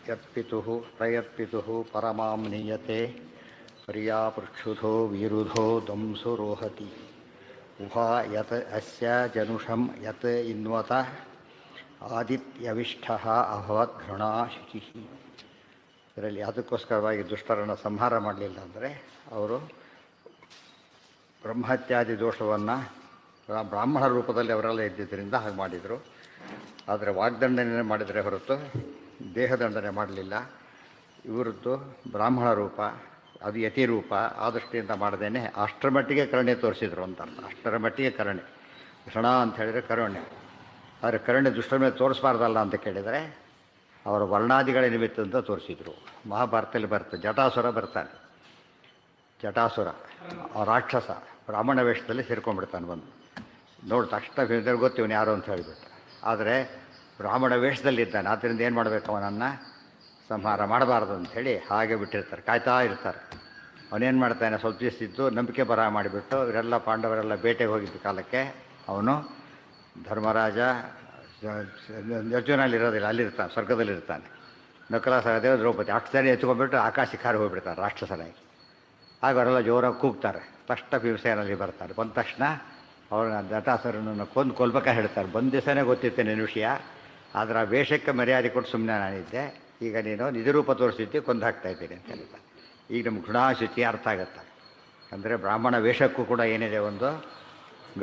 ಯತ್ಪಿತುಃ ಪ್ರಯತ್ಪಿತುಃ ಪರಮಾಂ ನೀಯತೆ ಪರ್ಯಾಪೃಕ್ಷುಧೋ ವಿರುಧೋ ದಂಸುರೋಹತಿ ಉಭಾ ಯತ್ ಅಸ್ಯ ಜನುಷಂ ಯತ್ ಇನ್ವತ ಆದಿತ್ಯವಿಷ್ಠಃ ಅಭವತ್ ಘೃಣಾ ಶುಚಿಃ. ಇದರಲ್ಲಿ ಅದಕ್ಕೋಸ್ಕರವಾಗಿ ದುಷ್ಟರನ್ನು ಸಂಹಾರ ಮಾಡಲಿಲ್ಲ ಅಂದರೆ ಅವರು ಬ್ರಹ್ಮತ್ಯಾದಿ ದೋಷವನ್ನು ಬ್ರಾಹ್ಮಣ ರೂಪದಲ್ಲಿ ಅವರೆಲ್ಲ ಇದ್ದಿದ್ದರಿಂದ ಹಾಗೆ ಮಾಡಿದರು. ಆದರೆ ವಾಗ್ದಂಡನೆ ಮಾಡಿದರೆ ಹೊರತು ದೇಹದಂಡನೆ ಮಾಡಲಿಲ್ಲ. ಇವರದ್ದು ಬ್ರಾಹ್ಮಣ ರೂಪ, ಅದು ಯತಿ ರೂಪ, ಆ ದೃಷ್ಟಿಯಿಂದ ಮಾಡದೇನೆ ಅಷ್ಟರ ಮಟ್ಟಿಗೆ ಕರುಣೆ ತೋರಿಸಿದ್ರು ಅಂತ ಅರ್ಥ. ಅಷ್ಟರ ಮಟ್ಟಿಗೆ ಕರುಣೆ, ಕ್ಷಣ ಅಂತ ಹೇಳಿದರೆ ಕರುಣೆ. ಆದರೆ ಕರುಣೆ ದುಷ್ಟರ ಮೇಲೆ ತೋರಿಸಬಾರ್ದಲ್ಲ ಅಂತ ಕೇಳಿದರೆ ಅವರ ವರ್ಣಾದಿಗಳ ನಿಮಿತ್ತ ಅಂತ ತೋರಿಸಿದರು. ಮಹಾಭಾರತದಲ್ಲಿ ಬರ್ತದೆ, ಜಟಾಸುರ ಬರ್ತಾನೆ. ಜಟಾಸುರ ರಾಕ್ಷಸ ಬ್ರಾಹ್ಮಣ ವೇಷದಲ್ಲಿ ಸೇರ್ಕೊಂಡ್ಬಿಡ್ತಾನೆ. ಬಂದು ನೋಡಿ ತಕ್ಷಣ ಗೊತ್ತು ಇವನು ಯಾರು ಅಂತ ಹೇಳಿಬಿಟ್ಟು. ಆದರೆ ಬ್ರಾಹ್ಮಣ ವೇಷದಲ್ಲಿದ್ದಾನೆ, ಆದ್ದರಿಂದ ಏನು ಮಾಡಬೇಕು, ಅವನನ್ನು ಸಂಹಾರ ಮಾಡಬಾರ್ದು ಅಂಥೇಳಿ ಹಾಗೆ ಬಿಟ್ಟಿರ್ತಾರೆ, ಕಾಯ್ತಾ ಇರ್ತಾರೆ. ಅವನೇನು ಮಾಡ್ತಾನೆ, ಸ್ವಲ್ಪ ದಿವಸ ನಂಬಿಕೆ ಬರ ಮಾಡಿಬಿಟ್ಟು ಇವರೆಲ್ಲ ಪಾಂಡವರೆಲ್ಲ ಬೇಟೆಗೆ ಹೋಗಿದ್ದ ಕಾಲಕ್ಕೆ ಅವನು ಧರ್ಮರಾಜ ಅರ್ಜುನಲ್ಲಿರೋದಿಲ್ಲ, ಅಲ್ಲಿರ್ತಾನೆ, ಸ್ವರ್ಗದಲ್ಲಿರ್ತಾನೆ. ನಕಲ ಸಹದೇವ ದ್ರೌಪದಿ ಅಷ್ಟು ಸರಿ ಎತ್ಕೊಂಡ್ಬಿಟ್ಟು ಆಕಾಶಕ್ಕೆ ಹಾರಿ ಹೋಗ್ಬಿಡ್ತಾರೆ ರಾಕ್ಷಸನಾಗಿ. ಆಗ ಅವರೆಲ್ಲ ಜೋರಾಗಿ ಕೂಗ್ತಾರೆ. ತಕ್ಷಣ ಭೀಮಸೇನಲ್ಲಿ ಬರ್ತಾರೆ. ಬಂದ ತಕ್ಷಣ ಅವ್ರನ್ನ ಜಟಾಸುರನನ್ನು ಕೊಲ್ಬೇಕಾ ಹೇಳ್ತಾರೆ. ಬಂದ ದಿವಸನೇ ಗೊತ್ತಿತ್ತೆ ನಿನ್ನ ವಿಷಯ, ಆದರೆ ಆ ವೇಷಕ್ಕೆ ಮರ್ಯಾದೆ ಕೊಟ್ಟು ಸುಮ್ಮನೆ ನಾನಿದ್ದೆ, ಈಗ ನೀನು ನಿಜರೂಪ ತೋರಿಸಿದ್ದೆ, ಕೊಂದು ಹಾಕ್ತಾ ಇದ್ದೀನಿ ಅಂತ ಹೇಳ್ತಾರೆ. ಈಗ ನಮ್ಗೆ ಗುಣಾಶುಚಿ ಅರ್ಥ ಆಗುತ್ತೆ. ಅಂದರೆ ಬ್ರಾಹ್ಮಣ ವೇಷಕ್ಕೂ ಕೂಡ ಏನಿದೆ ಒಂದು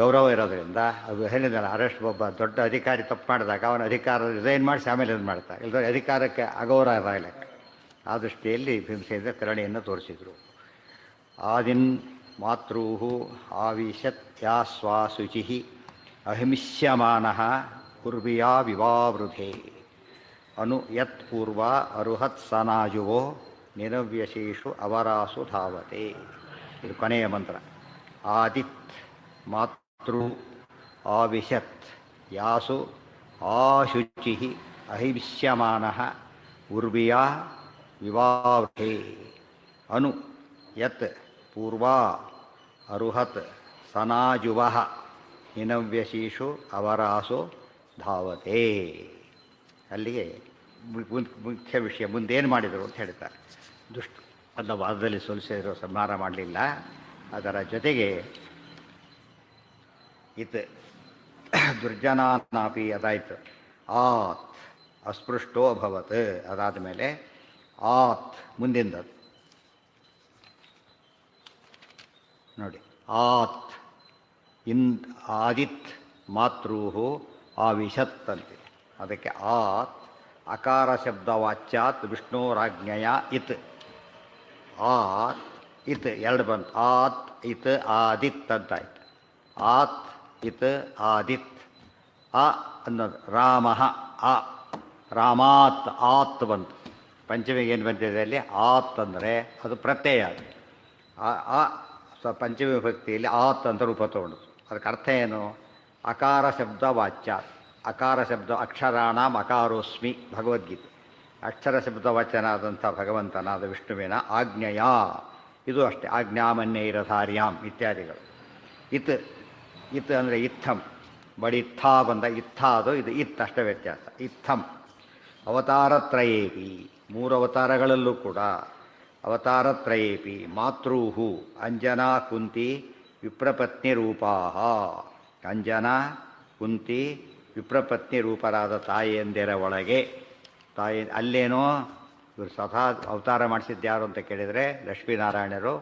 ಗೌರವ ಇರೋದರಿಂದ. ಅದು ಹೇಳಿದಲ್ಲ, ಅರೆಸ್ಟ್ ಒಬ್ಬ ದೊಡ್ಡ ಅಧಿಕಾರಿ ತಪ್ಪು ಮಾಡಿದಾಗ ಅವನ ಅಧಿಕಾರ ರಿಸೈನ್ ಮಾಡಿಸಿ ಆಮೇಲೆ ಇದು ಮಾಡ್ತಾರೆ. ಇಲ್ಲದ್ರೆ ಅಧಿಕಾರಕ್ಕೆ ಅಗೌರವ ಇರಲಿಲ್ಲ. ಆ ದೃಷ್ಟಿಯಲ್ಲಿ ಭೀಮಸೇನ ಕರುಣೆಯನ್ನು ತೋರಿಸಿದರು. ಆದಿನ್ ಮಾತೃ ಆವಿಶತ್ ಯಾಸ್ವಾಶುಚಿ ಅಹಿಮಿಷ್ಯಮಾನಃ ಕುರ್ವಿಯಾ ವಿವಾವೃಧೆ ಅನು ಯತ್ ಪೂರ್ವ ಅರುಹತ್ ಸನಾಯುವೋ ನಿರವ್ಯಶೇಷು ಅವರಾಸು ಧಾವತೆ. ಇದು ಕೊನೆಯ ಮಂತ್ರ. ಆದಿತ್ ಮಾತೃ ಆವಿಶತ್ ಯಾಸು ಆಶುಚಿ ಅಹಿಮಿಷ್ಯಮಾನಃ ಉರ್ವಿಯಾ ವಿವಾವೃಧೆ ಅನು ಯತ್ ಪೂರ್ವಾ ಅರುಹತ್ ಸನಾಜುವಃ ನಿನವ್ಯಶೀಷು ಅವರಾಸು ಧಾವತೆ. ಅಲ್ಲಿಗೆ ಮುಖ್ಯ ವಿಷಯ. ಮುಂದೇನು ಮಾಡಿದರು ಅಂತ ಹೇಳ್ತಾರೆ. ದುಷ್ಟ ಅಲ್ಲ, ವಾದದಲ್ಲಿ ಸೋಲಿಸಿದ್ರು, ಸಂಹಾರ ಮಾಡಲಿಲ್ಲ. ಅದರ ಜೊತೆಗೆ ಇತ್ ದುರ್ಜನಾನಾಪಿ ಅದಾಯಿತು. ಆತ್ ಅಸ್ಪೃಷ್ಟೋ ಅಭವತ್. ಅದಾದ ಮೇಲೆ ಆತ್ ಮುಂದಿಂದದು ನೋಡಿ. ಆತ್ ಆದಿತ್ ಮಾತೃ ಆವಿಶತ್ ಅಂತಿದೆ. ಅದಕ್ಕೆ ಆತ್ ಅಕಾರ ಶಬ್ದವಾಚ್ಯಾತ್ ವಿಷ್ಣೋರಾಜ್ಞೆಯ ಇತ್. ಆತ್ ಇತ್ ಎರಡು ಬಂತು. ಆತ್ ಇತ್ ಆದಿತ್ ಅಂತಾಯ್ತು. ಆತ್ ಇತ್ ಆದಿತ್. ಅ ಅನ್ನೋದು ರಾಮ. ಆ ರಾಮಾತ್ ಆತ್ ಬಂತು. ಪಂಚಮಿಗೆ ಏನು ಬಂದಿದೆ ಅಲ್ಲಿ? ಆತ್ ಅಂದರೆ ಅದು ಪ್ರತ್ಯಯ. ಅದು ಆ ಪಂಚಮಿ ವಿಭಕ್ತಿಯಲ್ಲಿ ಆತ್ ಅಂತ ರೂಪ ತಗೊಂಡು. ಅದಕ್ಕೆ ಅರ್ಥ ಏನು? ಅಕಾರ ಶಬ್ದ ವಾಚ್ಯ. ಅಕಾರ ಶಬ್ದ ಅಕ್ಷರಾಣಾಂ ಅಕಾರೋಸ್ಮಿ ಭಗವದ್ಗೀತೆ. ಅಕ್ಷರ ಶಬ್ದ ವಾಚ್ಯನಾದಂಥ ಭಗವಂತನಾದ ವಿಷ್ಣುವಿನ ಆಜ್ಞೆಯ. ಇದು ಅಷ್ಟೇ, ಆಜ್ಞಾಮನ್ಯೈರಧಾರ್ಯಾಂ ಇತ್ಯಾದಿಗಳು. ಇತ್ ಇತ್ ಅಂದರೆ ಇತ್ತಂ. ಬಡಿ ಇತ್ಥ ಬಂದ ಇತ್ಥ, ಅದು ಇದು ಇತ್ ಅಷ್ಟೇ ವ್ಯತ್ಯಾಸ. ಇತ್ತಂ ಅವತಾರತ್ರಯೇಪಿ, ಮೂರು ಅವತಾರಗಳಲ್ಲೂ ಕೂಡ ಅವತಾರತ್ರಯೇಪಿ ಮಾತೃಹು ಅಂಜನಾ ಕುಂತಿ ವಿಪ್ರಪತ್ನಿ ರೂಪಾ. ಅಂಜನಾ ಕುಂತಿ ವಿಪ್ರಪತ್ನಿ ರೂಪರಾದ ತಾಯಿಯಂದಿರ ಒಳಗೆ ತಾಯಿ ಅಲ್ಲೇನೋ ಇವರು ಸದಾ ಅವತಾರ ಮಾಡಿಸಿದ್ದು ಯಾರು ಅಂತ ಕೇಳಿದರೆ ಲಕ್ಷ್ಮೀನಾರಾಯಣರು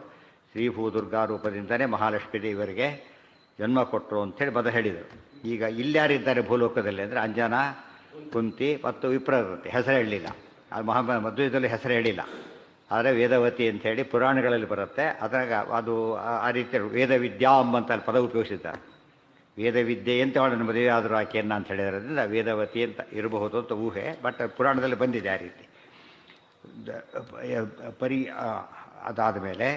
ಶ್ರೀಭೂದುರ್ಗಾ ರೂಪದಿಂದಲೇ ಮಹಾಲಕ್ಷ್ಮೀ ದೇವರಿಗೆ ಜನ್ಮ ಕೊಟ್ಟರು ಅಂಥೇಳಿ ಬದ ಹೇಳಿದರು. ಈಗ ಇಲ್ಯಾರಿದ್ದಾರೆ ಭೂಲೋಕದಲ್ಲಿ ಅಂದರೆ ಅಂಜನಾ ಕುಂತಿ ಮತ್ತು ವಿಪ್ರವತಿ. ಹೆಸರು ಹೇಳಲಿಲ್ಲ. ಅದು ಮದುವೆದಲ್ಲಿ ಹೆಸರು ಹೇಳಿಲ್ಲ. ಆದರೆ ವೇದವತಿ ಅಂಥೇಳಿ ಪುರಾಣಗಳಲ್ಲಿ ಬರುತ್ತೆ. ಅದ್ರಾಗ ಅದು ಆ ರೀತಿ ವೇದವಿದ್ಯಾಂ ಅಂತ ಅಲ್ಲಿ ಪದ ಉಪಯೋಗಿಸಿದ್ದಾರೆ. ವೇದವಿದ್ಯೆ ಅಂತ ಅವಳನ್ನು ಮದುವೆ ಆದರೂ ಆಕೆಯನ್ನು ಅಂತ ಹೇಳಿದ್ರಿಂದ ವೇದವತಿ ಅಂತ ಇರಬಹುದು ಅಂತ ಊಹೆ. ಬಟ್ ಪುರಾಣದಲ್ಲಿ ಬಂದಿದೆ ಆ ರೀತಿ. ಅದಾದ ಮೇಲೆ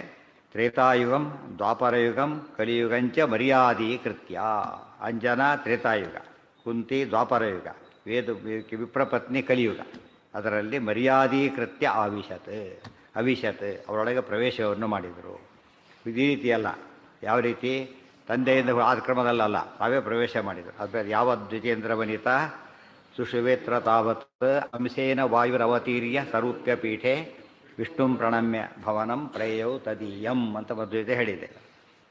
ತ್ರೇತಾಯುಗಂ ದ್ವಾಪರಯುಗಂ ಕಲಿಯುಗಂಚ ಮರ್ಯಾದೀಕೃತ್ಯ. ಅಂಜನಾ ತ್ರೇತಾಯುಗ, ಕುಂತಿ ದ್ವಾಪರಯುಗ, ವಿಪ್ರಪತ್ನಿ ಕಲಿಯುಗ. ಅದರಲ್ಲಿ ಮರ್ಯಾದೀಕೃತ್ಯ ಅವಿಶತ್ ಅವರೊಳಗೆ ಪ್ರವೇಶವನ್ನು ಮಾಡಿದರು. ಈ ರೀತಿಯಲ್ಲ. ಯಾವ ರೀತಿ? ತಂದೆಯಿಂದ ಆದ ಕ್ರಮದಲ್ಲಲ್ಲ, ತಾವೇ ಪ್ರವೇಶ ಮಾಡಿದರು. ಅದು ಯಾವ ದ್ವಿಜೇಂದ್ರ ವನಿತಾ ಸುಷುವೇತ್ರ ತಾವತ್ ಅಂಶೇನ ವಾಯುರವತೀರ್ಯ ಸರೂಪ್ಯ ಪೀಠೆ ವಿಷ್ಣುಂ ಪ್ರಣಮ್ಯ ಭವನಂ ಪ್ರೇಯೌ ತದೀಯಂ ಅಂತ ಮಧ್ವತೆ ಹೇಳಿದೆ.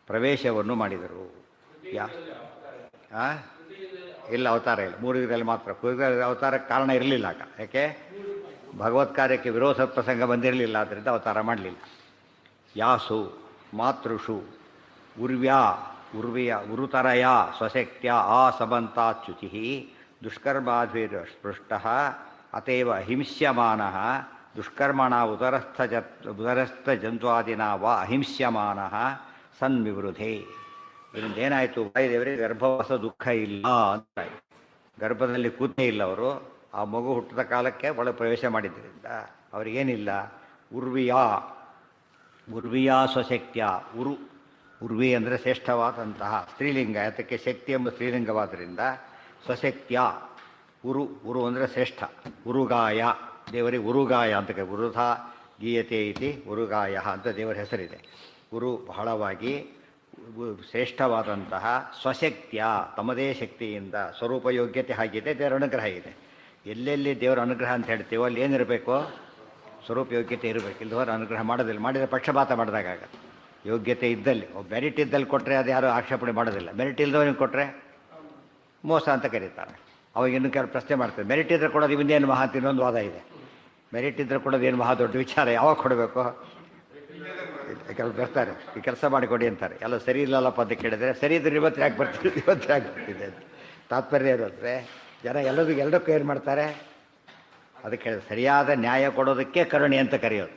ಪ್ರವೇಶವನ್ನು ಮಾಡಿದರು. ಯಾ ಇಲ್ಲ, ಅವತಾರ ಇಲ್ಲ. 3 ಯುಗದಲ್ಲಿ ಮಾತ್ರ. ಅವತಾರಕ್ಕೆ ಕಾರಣ ಇರಲಿಲ್ಲ ಆಗ. ಯಾಕೆ? ಭಗವತ್ ಕಾರ್ಯಕ್ಕೆ ವಿರೋಧ ಪ್ರಸಂಗ ಬಂದಿರಲಿಲ್ಲ, ಆದ್ದರಿಂದ ಅವತಾರ ಮಾಡಲಿಲ್ಲ. ಯಾಸು ಮಾತೃಷು ಉರ್ವ್ಯಾ ಉರುತರಯ ಸ್ವಶಕ್ತ್ಯ ಆಸಮಂತಾಚ್ಯುತಿ ದುಷ್ಕರ್ಮಾದ್ಭಿರ್ ಸ್ಪೃಷ್ಟ ಅತೇವ ಹಿಂಸ್ಯಮಾನಃ ದುಷ್ಕರ್ಮಣ ಉದರಸ್ಥಜಂತ್ವಾದಿನ ವಾ ಅಹಿಂಸ್ಯಮಾನಃ ಸನ್ವಿವೃಧೆ. ಇದರಿಂದ ಏನಾಯಿತು? ವಾಯುದೇವರಿಗೆ ಗರ್ಭವಾಸ ದುಃಖ ಇಲ್ಲ ಅಂತ. ಗರ್ಭದಲ್ಲಿ ಕೂತೇ ಇಲ್ಲ ಅವರು. ಆ ಮಗು ಹುಟ್ಟಿದ ಕಾಲಕ್ಕೆ ಒಳಗೆ ಪ್ರವೇಶ ಮಾಡಿದ್ದರಿಂದ ಅವರಿಗೇನಿಲ್ಲ. ಉರ್ವಿಯಾ ಸ್ವಶಕ್ತ್ಯ. ಉರ್ವಿ ಅಂದರೆ ಶ್ರೇಷ್ಠವಾದಂತಹ ಸ್ತ್ರೀಲಿಂಗ. ಅದಕ್ಕೆ ಶಕ್ತಿ ಎಂಬ ಸ್ತ್ರೀಲಿಂಗವಾದ್ದರಿಂದ ಸ್ವಶಕ್ತ್ಯ. ಉರು ಅಂದರೆ ಶ್ರೇಷ್ಠ. ಉರುಗಾಯ, ದೇವರಿಗೆ ಉರುಗಾಯ ಅಂತ ಉರುಧ ಗೀಯತೆ ಇತಿ ಉರುಗಾಯ ಅಂತ ದೇವರ ಹೆಸರಿದೆ. ಉರು ಬಹಳವಾಗಿ ಶ್ರೇಷ್ಠವಾದಂತಹ ಸ್ವಶಕ್ತಿಯ, ತಮ್ಮದೇ ಶಕ್ತಿಯಿಂದ ಸ್ವರೂಪ ಯೋಗ್ಯತೆ ಆಗಿದೆ, ದೇವರ ಅನುಗ್ರಹ ಇದೆ. ಎಲ್ಲೆಲ್ಲಿ ದೇವರ ಅನುಗ್ರಹ ಅಂತ ಹೇಳ್ತೀವೋ ಅಲ್ಲಿ ಏನಿರಬೇಕು? ಸ್ವರೂಪ ಯೋಗ್ಯತೆ ಇರಬೇಕು. ಇಲ್ಲದವರು ಅನುಗ್ರಹ ಮಾಡೋದಿಲ್ಲ. ಮಾಡಿದರೆ ಪಕ್ಷಪಾತ ಮಾಡಿದಾಗ ಆಗುತ್ತೆ. ಯೋಗ್ಯತೆ ಇದ್ದಲ್ಲಿ, ಮೆರಿಟ್ ಇದ್ದಲ್ಲಿ ಕೊಟ್ಟರೆ ಅದು ಯಾರೂ ಆಕ್ಷೇಪಣೆ ಮಾಡೋದಿಲ್ಲ. ಮೆರಿಟ್ ಇಲ್ಲದವನಿಗೆ ಕೊಟ್ಟರೆ ಮೋಸ ಅಂತ ಕರೀತಾರೆ. ಅವಾಗ ಇನ್ನೂ ಕೆಲವು ಪ್ರಶ್ನೆ ಮಾಡ್ತಾರೆ, ಮೆರಿಟ್ ಇದ್ದರೆ ಕೊಡೋದು ಇವನ್ನೇನು ಮಹಾ ಅಂತ ಇನ್ನೊಂದು ವಾದ ಇದೆ. ಮೆರಿಟ್ ಇದ್ದರೆ ಕೊಡೋದು ಏನು ಮಹಾ ದೊಡ್ಡ ವಿಚಾರ, ಯಾವಾಗ ಕೊಡಬೇಕು? ಕೆಲವು ಬರ್ತಾರೆ, ಈ ಕೆಲಸ ಮಾಡಿಕೊಡಿ ಅಂತಾರೆ. ಎಲ್ಲ ಸರಿ ಇಲ್ಲಲ್ಲಪ್ಪ ಅಂತ ಕೇಳಿದರೆ, ಸರಿ ಇದ್ರೆ ಇವತ್ತು ಯಾಕೆ ಬರ್ತಿದೆ ಅಂತ. ತಾತ್ಪರ್ಯ ಇರುತ್ತೆ. ಜನ ಎಲ್ಲದಕ್ಕೂ ಏನು ಮಾಡ್ತಾರೆ? ಅದಕ್ಕೆ ಸರಿಯಾದ ನ್ಯಾಯ ಕೊಡೋದಕ್ಕೆ ಕರುಣೆ ಅಂತ ಕರೆಯೋದು.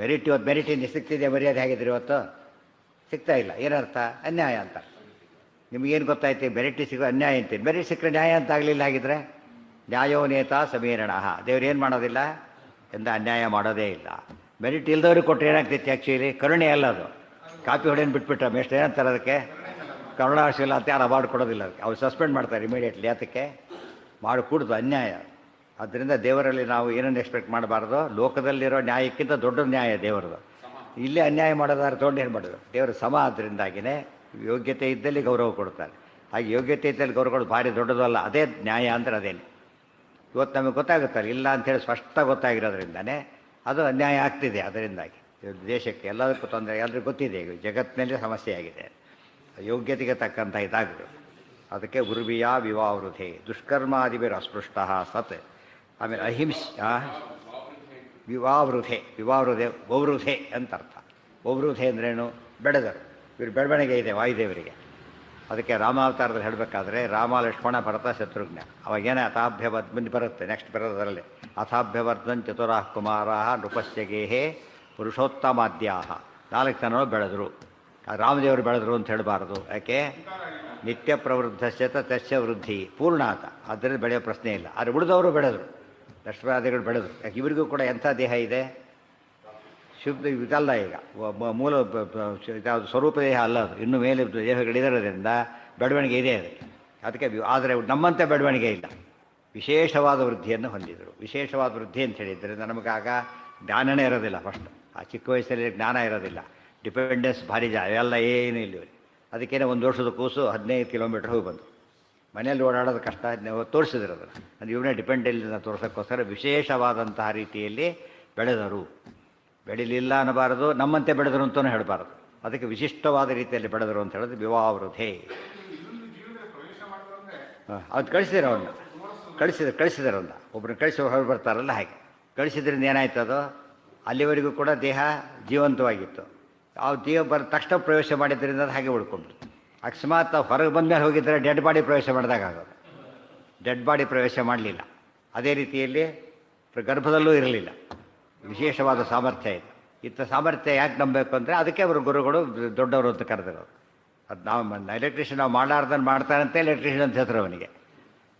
ಮೆರಿಟ್ ಇವತ್ತು ಮೆರಿಟಿಂದ ಸಿಗ್ತಿದೆ, ಮರ್ಯಾದೆ ಹೇಗಿದ್ರೆ ಇವತ್ತು ಸಿಗ್ತಾ ಇಲ್ಲ. ಏನರ್ಥ? ಅನ್ಯಾಯ ಅಂತ. ನಿಮಗೇನು ಗೊತ್ತಾಯ್ತು? ಮೆರಿಟ್ ಸಿಗೋ ಅನ್ಯಾಯ ಅಂತೀನಿ. ಮೆರಿಟ್ ಸಿಕ್ಕರೆ ನ್ಯಾಯ ಅಂತ ಆಗಲಿಲ್ಲ. ಹಾಗಿದ್ರೆ ನ್ಯಾಯೋ ನೇತಾ ಸಮೀರಣ. ದೇವ್ರು ಏನು ಮಾಡೋದಿಲ್ಲ ಎಂದ ಅನ್ಯಾಯ ಮಾಡೋದೇ ಇಲ್ಲ. ಮೆರಿಟ್ ಇಲ್ದವ್ರಿಗೆ ಕೊಟ್ಟರೆ ಏನಾಗ್ತೈತಿ? ಆ್ಯಕ್ಚುಲಿ ಕರುಣೆ ಅಲ್ಲ ಅದು. ಕಾಪಿ ಹೊಡೆಯನ್ನು ಬಿಟ್ಬಿಟ್ರೆ ಎಷ್ಟು ಏನಂತಾರೆ ಅದಕ್ಕೆ? ಕರುಣಾಶೀಲ ಅಂತ ಯಾರು ಅವಾರ್ಡ್ ಕೊಡೋದಿಲ್ಲ. ಅದಕ್ಕೆ ಅವ್ರು ಸಸ್ಪೆಂಡ್ ಮಾಡ್ತಾರೆ ಇಮಿಡಿಯೇಟ್ಲಿ. ಅದಕ್ಕೆ ಮಾಡಿಕೊಡ್ದು ಅನ್ಯಾಯ. ಆದ್ದರಿಂದ ದೇವರಲ್ಲಿ ನಾವು ಏನನ್ನು ಎಕ್ಸ್ಪೆಕ್ಟ್ ಮಾಡಬಾರ್ದು? ಲೋಕದಲ್ಲಿರೋ ನ್ಯಾಯಕ್ಕಿಂತ ದೊಡ್ಡ ನ್ಯಾಯ ದೇವರದು. ಇಲ್ಲೇ ಅನ್ಯಾಯ ಮಾಡೋದಾದ್ರೆ ತೊಗೊಂಡು ಏನು ಮಾಡೋದು? ದೇವರು ಸಮ. ಆದ್ದರಿಂದಾಗಿಯೇ ಯೋಗ್ಯತೆ ಇದ್ದಲ್ಲಿ ಗೌರವ ಕೊಡ್ತಾರೆ. ಹಾಗೆ ಯೋಗ್ಯತೆ ಇದ್ದಲ್ಲಿ ಗೌರವ ಕೊಡೋದು ಭಾರಿ ದೊಡ್ಡದು ಅಲ್ಲ. ಅದೇ ನ್ಯಾಯ ಅಂದರೆ ಅದೇನು. ಇವತ್ತು ನಮಗೆ ಗೊತ್ತಾಗುತ್ತಲ್ಲ, ಇಲ್ಲ ಅಂಥೇಳಿ ಸ್ಪಷ್ಟ ಗೊತ್ತಾಗಿರೋದ್ರಿಂದನೇ ಅದು ಅನ್ಯಾಯ ಆಗ್ತಿದೆ. ಅದರಿಂದಾಗಿ ದೇಶಕ್ಕೆ ಎಲ್ಲದಕ್ಕೂ ತೊಂದರೆ. ಎಲ್ಲರಿಗೂ ಗೊತ್ತಿದೆ, ಈಗ ಜಗತ್ತಿನಲ್ಲಿ ಸಮಸ್ಯೆ ಆಗಿದೆ. ಯೋಗ್ಯತೆಗೆ ತಕ್ಕಂಥ ಇದಾಗಿದೆ. ಅದಕ್ಕೆ ಉರ್ವಿಯ ವಿವಾವೃಧೆ ದುಷ್ಕರ್ಮಾದಿಭಿರ್ ಅಸ್ಪೃಷ್ಟ ಸತ್. ಆಮೇಲೆ ವಿವಾವೃಧೆ ವೌವೃಧೆ ಅಂತ ಅರ್ಥ. ವೌವೃಧೆ ಅಂದ್ರೇನು? ಬೆಳೆದರು. ಇವರು ಬೆಳವಣಿಗೆ ಇದೆ ವಾಯುದೇವರಿಗೆ. ಅದಕ್ಕೆ ರಾಮಾವತಾರದಲ್ಲಿ ಹೇಳಬೇಕಾದ್ರೆ ರಾಮ, ಲಕ್ಷ್ಮಣ, ಭರತ, ಶತ್ರುಘ್ನ. ಅವಾಗೇನೇ ಮುಂದೆ ಬರುತ್ತೆ ನೆಕ್ಸ್ಟ್ ಬರೋದರಲ್ಲಿ. ಅಥಾಭ್ಯವರ್ಧನ್ ಚತುರಾಃ ಕುಮಾರಾಃ ನೃಪಸ್ಯ ಗೇಹೇ ಪುರುಷೋತ್ತಮಾದ್ಯಾಃ. 4 ಜನರು ಬೆಳೆದರು. ರಾಮದೇವರು ಬೆಳೆದರು ಅಂತ ಹೇಳಬಾರ್ದು. ಯಾಕೆ? ನಿತ್ಯ ಪ್ರವೃದ್ಧಸ್ಯ ತಸ್ಯ ವೃದ್ಧಿ ಪೂರ್ಣಾತ. ಅದರಿಂದ ಬೆಳೆಯೋ ಪ್ರಶ್ನೆ ಇಲ್ಲ. ಆದರೆ ಉಳಿದವರು ಬೆಳೆದರು, ಲಕ್ಷ್ಮಣಾದಿಗಳು ಬೆಳೆದರು. ಯಾಕೆ? ಇವರಿಗೂ ಕೂಡ ಎಂಥ ದೇಹ ಇದೆ? ಶುದ್ಧ ಇದಲ್ಲ. ಈಗ ಮೂಲ ಯಾವುದು ಸ್ವರೂಪ ದೇಹ ಅಲ್ಲ ಅದು. ಇನ್ನು ಮೇಲೆ ದೇಹಗಳಿರೋದ್ರಿಂದ ಬೆಳವಣಿಗೆ ಇದೆ ಅದಕ್ಕೆ. ಆದರೆ ನಮ್ಮಂಥ ಬೆಳವಣಿಗೆ ಇಲ್ಲ. ವಿಶೇಷವಾದ ವೃದ್ಧಿಯನ್ನು ಹೊಂದಿದರು. ವಿಶೇಷವಾದ ವೃದ್ಧಿ ಅಂತ ಹೇಳಿದ್ದರಿಂದ ನಮಗಾಗ ಜ್ಞಾನನೇ ಇರೋದಿಲ್ಲ. ಫಸ್ಟ್ ಆ ಚಿಕ್ಕ ವಯಸ್ಸಲ್ಲಿ ಜ್ಞಾನ ಇರೋದಿಲ್ಲ. ಡಿಪೆಂಡೆನ್ಸ್ ಭಾರಿ ಅವೆಲ್ಲ ಏನೂ ಇಲ್ಲ ಇವರಿಗೆ. ಅದಕ್ಕೇನೆ 1 ವರ್ಷದ ಕೂಸು 15 ಕಿಲೋಮೀಟ್ರ್ ಹೋಗಿ ಬಂದು ಮನೆಯಲ್ಲಿ ಓಡಾಡೋದು ಕಷ್ಟ. ತೋರಿಸಿದ್ರು ಅದನ್ನು. ಅದು ಇವನೇ ಡಿಪೆಂಡೆನ್ಸ್ ತೋರಿಸೋಕ್ಕೋಸ್ಕರ ವಿಶೇಷವಾದಂತಹ ರೀತಿಯಲ್ಲಿ ಬೆಳೆದರು. ಬೆಳಿಲಿಲ್ಲ ಅನ್ನಬಾರದು, ನಮ್ಮಂತೆ ಬೆಳೆದರು ಅಂತಲೂ ಹೇಳಬಾರದು. ಅದಕ್ಕೆ ವಿಶಿಷ್ಟವಾದ ರೀತಿಯಲ್ಲಿ ಬೆಳೆದರು ಅಂತ ಹೇಳೋದು ವಿವಾವೃಧೆ. ಅದು ಕಳಿಸಿದ್ರು ಅವನ್ನ, ಕಳಿಸಿದ್ರು ಅವನ್ನ. ಒಬ್ಬರನ್ನ ಕಳಿಸಿ ಹೊರಗೆ ಬರ್ತಾರಲ್ಲ ಹಾಗೆ ಕಳಿಸಿದ್ರಿಂದ ಏನಾಯ್ತು? ಅದು ಅಲ್ಲಿವರೆಗೂ ಕೂಡ ದೇಹ ಜೀವಂತವಾಗಿತ್ತು. ಆ ಜೀವ ತಕ್ಷಣ ಪ್ರವೇಶ ಮಾಡಿದ್ರಿಂದ ಅದು ಹಾಗೆ ಉಳ್ಕೊಂಡ್ರು. ಅಕಸ್ಮಾತ್ ಹೊರಗೆ ಬಂದ ಮೇಲೆ ಹೋಗಿದ್ದರೆ ಡೆಡ್ ಬಾಡಿ ಪ್ರವೇಶ ಮಾಡಿದಾಗ ಆಗೋದು. ಡೆಡ್ ಬಾಡಿ ಪ್ರವೇಶ ಮಾಡಲಿಲ್ಲ. ಅದೇ ರೀತಿಯಲ್ಲಿ ಗರ್ಭದಲ್ಲೂ ಇರಲಿಲ್ಲ. ವಿಶೇಷವಾದ ಸಾಮರ್ಥ್ಯ ಇದೆ. ಇಂಥ ಸಾಮರ್ಥ್ಯ ಯಾಕೆ ನಂಬಬೇಕು ಅಂದರೆ ಅದಕ್ಕೆ ಅವರು ಗುರುಗಳು ದೊಡ್ಡವರು ಅಂತ ಕರೆದಿರೋದು. ಅದು ನಾವು ಎಲೆಕ್ಟ್ರಿಷಿಯನ್ ನಾವು ಮಾಡಾರ್ದನ್ನು ಮಾಡ್ತಾನಂತೆ ಎಲೆಕ್ಟ್ರಿಷಿಯನ್ ಅಂತ ಹೆಸರು ಅವನಿಗೆ.